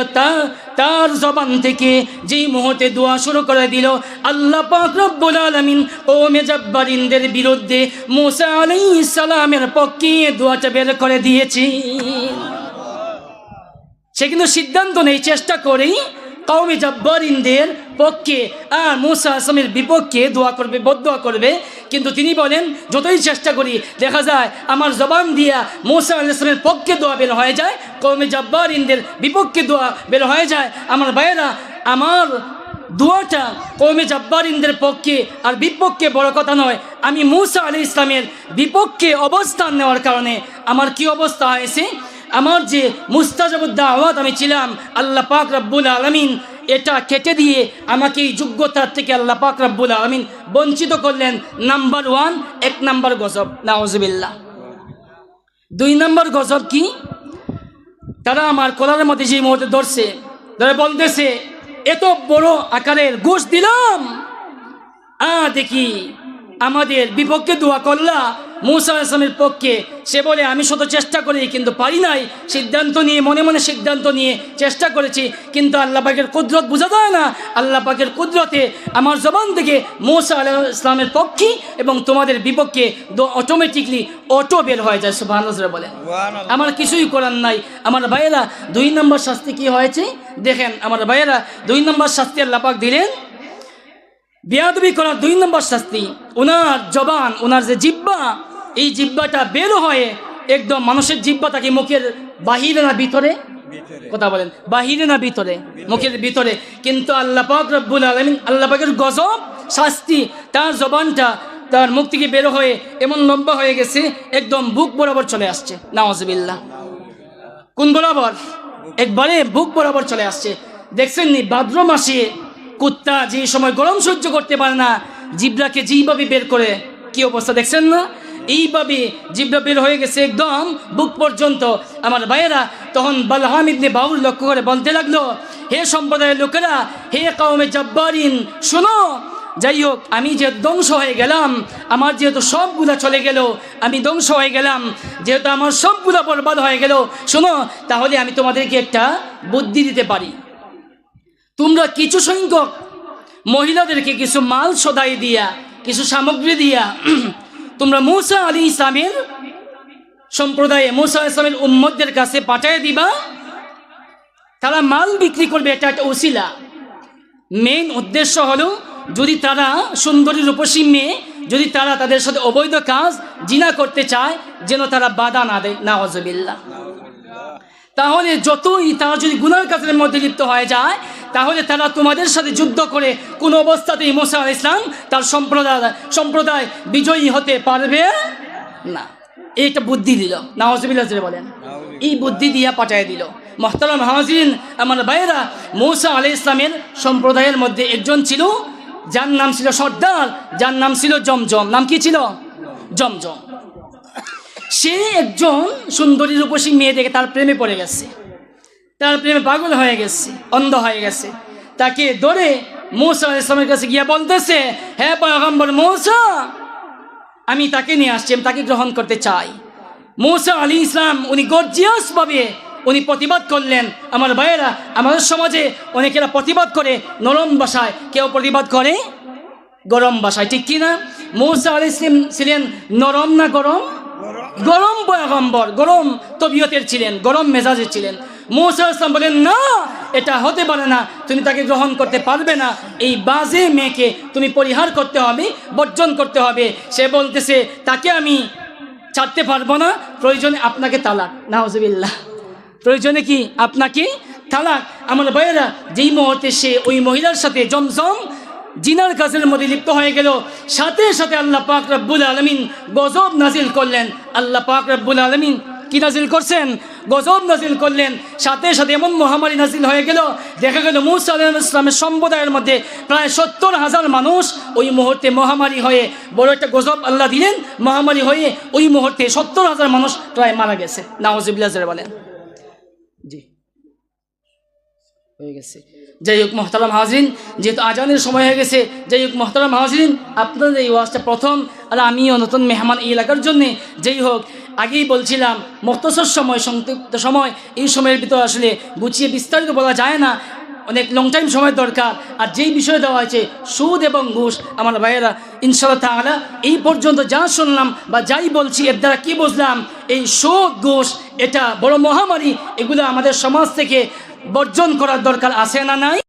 তার জবান থেকে যেই মুহূর্তে দোয়া শুরু করে দিল, আল্লাহ পাক রব্বুল আলামিন কওমে জাব্বারিনদের বিরুদ্ধে মূসা আলাইহিস সালামের পক্ষে দোয়াটা বের করে দিয়েছে। সে কিন্তু সিদ্ধান্ত নেই, চেষ্টা করেই কওমে জাব্বারিনদের পক্ষে আর মূসা আসলামের বিপক্ষে দোয়া করবে, বদদোয়া করবে। কিন্তু তিনি বলেন, যতই চেষ্টা করি দেখা যায় আমার জবান দিয়া মূসা আলাইহিস সালামের পক্ষে দোয়া বের হয়ে যায়, কওমে জাব্বারিনদের বিপক্ষে দোয়া বের হয়ে যায়। আমার ভাইয়েরা, আমার দোয়াটা কওমে জাব্বারিনদের পক্ষে আর বিপক্ষে বড় কথা নয়। আমি মূসা আলাইহিস সালামের বিপক্ষে অবস্থান নেওয়ার কারণে আমার কি অবস্থা হয়েছে, আমার যে মুস্তাজাবুদ দাওয়াত আমি ছিলাম, আল্লাহ পাক রব্বুল আলামিন এটা কেটে দিয়ে আমাকে এই যোগ্যতার থেকে আল্লাহ পাক রব্বুল আলামিন বঞ্চিত করলেন। নাম্বার 1, 1 নাম্বার গজব, নাউজুবিল্লাহ। 2 নাম্বার গজব কি? তারা আমার কলারের মধ্যে যে মুহূর্তে ধরছে, ধরে বলতেছে এত বড় আকারের ঘুষ দিলাম, দেখি আমাদের বিপক্ষে দোয়া করলা মূসা আলাইহিস সালামের পক্ষে। সে বলে আমি শত চেষ্টা করি কিন্তু পারি নাই, সিদ্ধান্ত নিয়ে মনে মনে সিদ্ধান্ত নিয়ে চেষ্টা করেছি, কিন্তু আল্লাহ পাকের কুদরত বোঝা যায় না। আল্লাহ পাকের কুদরতে আমার জবান থেকে মূসা আলাইহিস সালামের পক্ষে এবং তোমাদের বিপক্ষে অটোমেটিকলি অটো বের হয়ে যায়। সুবহানাল্লাহ বলেন, আমার কিছুই করার নাই। আমার ভাইয়েরা 2 নম্বর শাস্তি কি হয়েছে দেখেন। আমার ভাইয়েরা 2 নম্বর শাস্তি আল্লাহ পাক দিলেন, বেয়াদবি করার 2 নম্বর শাস্তি। ওনার জবান, ওনার যে জিহ্বা, এই জিহ্বাটা বের হয়ে একদম মানুষের জিহ্বাটাকে মুখের বাহিরে না ভিতরে, কথা বলেন, বাহিরে না ভিতরে? মুখের ভিতরে। কিন্তু আল্লাহ পাক রব্বুল আলামিন, আল্লাহ পাকের গজব শাস্তি, তার জবানটা তার মুখ থেকে বের হয়ে এমন লম্বা হয়ে গেছে একদম বুক বরাবর চলে আসছে। নাউজুবিল্লাহ। কোন বরাবর? একবারে বুক বরাবর চলে আসছে। দেখছেন নি ভাদ্র মাসে কুত্তা যে সময় গরম সহ্য করতে পারে না, জিব্রাকে যেইভাবে বের করে, কি অবস্থা দেখছেন না? এইভাবে জিব্রা বের হয়ে গেছে একদম বুক পর্যন্ত। আমার ভাইয়েরা তখন বালআম ইবনে বাউর লক্ষ্য করে বলতে লাগলো, হে সম্প্রদায়ের লোকেরা, হে কওমে জাব্বারিন, শোনো, যাই হোক আমি যে ধ্বংস হয়ে গেলাম, আমার যেহেতু সবগুলা চলে গেল, আমি ধ্বংস হয়ে গেলাম, যেহেতু আমার সবগুলা বরবাদ হয়ে গেল, শোনো, তাহলে আমি তোমাদেরকে একটা বুদ্ধি দিতে পারি। তোমরা কিছু সংখ্যক মহিলাদেরকে কিছু মাল সদাই দিয়া, কিছু সামগ্রী দিয়া তোমরা মূসা আলাইহিস সালামের সম্প্রদায়ে, মূসা আলাইহিস সালামের উম্মতদের কাছে পাঠিয়ে দিবা। তারা মাল বিক্রি করবে, এটা একটা উসিলা। মেইন উদ্দেশ্য হলো যদি তারা সুন্দরী রূপসী মেয়ে, যদি তারা তাদের সাথে অবৈধ কাজ জিনা করতে চায়, যেন তারা বাধা না দেয়। নাউজুবিল্লাহ। তাহলে যতই তারা যদি গুনার কাজের মধ্যে লিপ্ত হয়ে যায়, তাহলে তারা তোমাদের সাথে যুদ্ধ করে কোনো অবস্থাতেই মূসা আলাইহিস সালাম তার সম্প্রদায় বিজয়ী হতে পারবে না। এইটা বুদ্ধি দিল। নাউজুবিল্লাহ বলেন, এই বুদ্ধি দিয়া পাঠিয়ে দিল। মুহতারাম হাজিরিন, আমার ভাইয়েরা, মূসা আলাইহিস সালামের সম্প্রদায়ের মধ্যে একজন ছিল, যার নাম ছিল সর্দার, যার নাম ছিল জমজম। নাম কি ছিল? জমজম। সে একজন সুন্দরী রূপসী মেয়ে দেখে তার প্রেমে পড়ে গেছে, তার প্রেমে পাগল হয়ে গেছে, অন্ধ হয়ে গেছে। তাকে ধরে মূসা আলাইহিস সালামের কাছে গিয়া বলতেছে, হে পয়গম্বর মূসা, আমি তাকে নিয়ে আসছি, আমি তাকে গ্রহণ করতে চাই। মূসা আলাইহিস সালাম উনি গর্জিয়াস ভাবে উনি প্রতিবাদ করলেন। আমার ভাইয়েরা, আমাদের সমাজে অনেকেরা প্রতিবাদ করে নরম ভাষায়, কেউ প্রতিবাদ করে গরম ভাষায়, ঠিক কি না? মূসা আলাইহিস সালাম ছিলেন নরম না গরম? গরম পয়গম্বর, গরম তবিয়তের ছিলেন, গরম মেজাজের ছিলেন। মূসা আলাইহিস সালাম বলেন, না, এটা হতে পারে না, তুমি তাকে গ্রহণ করতে পারবে না, এই বাজে মেয়েকে তুমি পরিহার করতে হবে, বর্জন করতে হবে। সে বলতেছে, তাকে আমি ছাড়তে পারবো না, প্রয়োজনে আপনাকে তালাক। নাউজুবিল্লাহ। প্রয়োজনে কি আপনাকে তালাক। আমার ভাইয়েরা, যেই মুহূর্তে সে ওই মহিলার সাথে জমজম জিনার কাজের মধ্যে লিপ্ত হয়ে গেল, সাথে সাথে আল্লাহ পাক রব্বুল আলামিন গজব নাজিল করলেন। আল্লাহ পাক রব্বুল আলামিন কি নাজিল করছেন? গজব নাজিল করলেন। সাথে সাথে এমন মহামারী নাজিল হয়ে গেল, দেখা গেল মূসা আলাইহিস সালামের সম্প্রদায়ের মধ্যে প্রায় 70,000 মানুষ ওই মুহূর্তে মহামারী হয়ে, বড় একটা গজব আল্লাহ দিলেন, মহামারী হয়ে ওই মুহূর্তে 70,000 মানুষ প্রায় মারা গেছে। নাউজুবিল্লাহ বলেন। জি, হয়ে গেছে। যাই হোক মোহতারাম হাজরিন, যেহেতু আজানের সময় হয়ে গেছে, যাই হোক মোহতারাম হাজরিন, আপনাদের এই ওয়াজটা প্রথম, আর আমিও নতুন মেহমান এই এলাকার জন্যে। যেই হোক, আগেই বলছিলাম মুখতসর সময়, সংক্ষিপ্ত সময়, এই সময়ের ভিতরে আসলে গুছিয়ে বিস্তারিত বলা যায় না, অনেক লং টাইম সময় দরকার। আর যেই বিষয় দেওয়া হয়েছে সুদ এবং ঘুষ, আমার ভাইয়েরা ইনশাআল্লাহ তাআলা এই পর্যন্ত যা শুনলাম বা যাই বলছি এর দ্বারা কী বুঝলাম, এই সুদ ঘুষ এটা বড় মহামারী, এগুলো আমাদের সমাজ থেকে বর্জন করার দরকার আছে না নাই?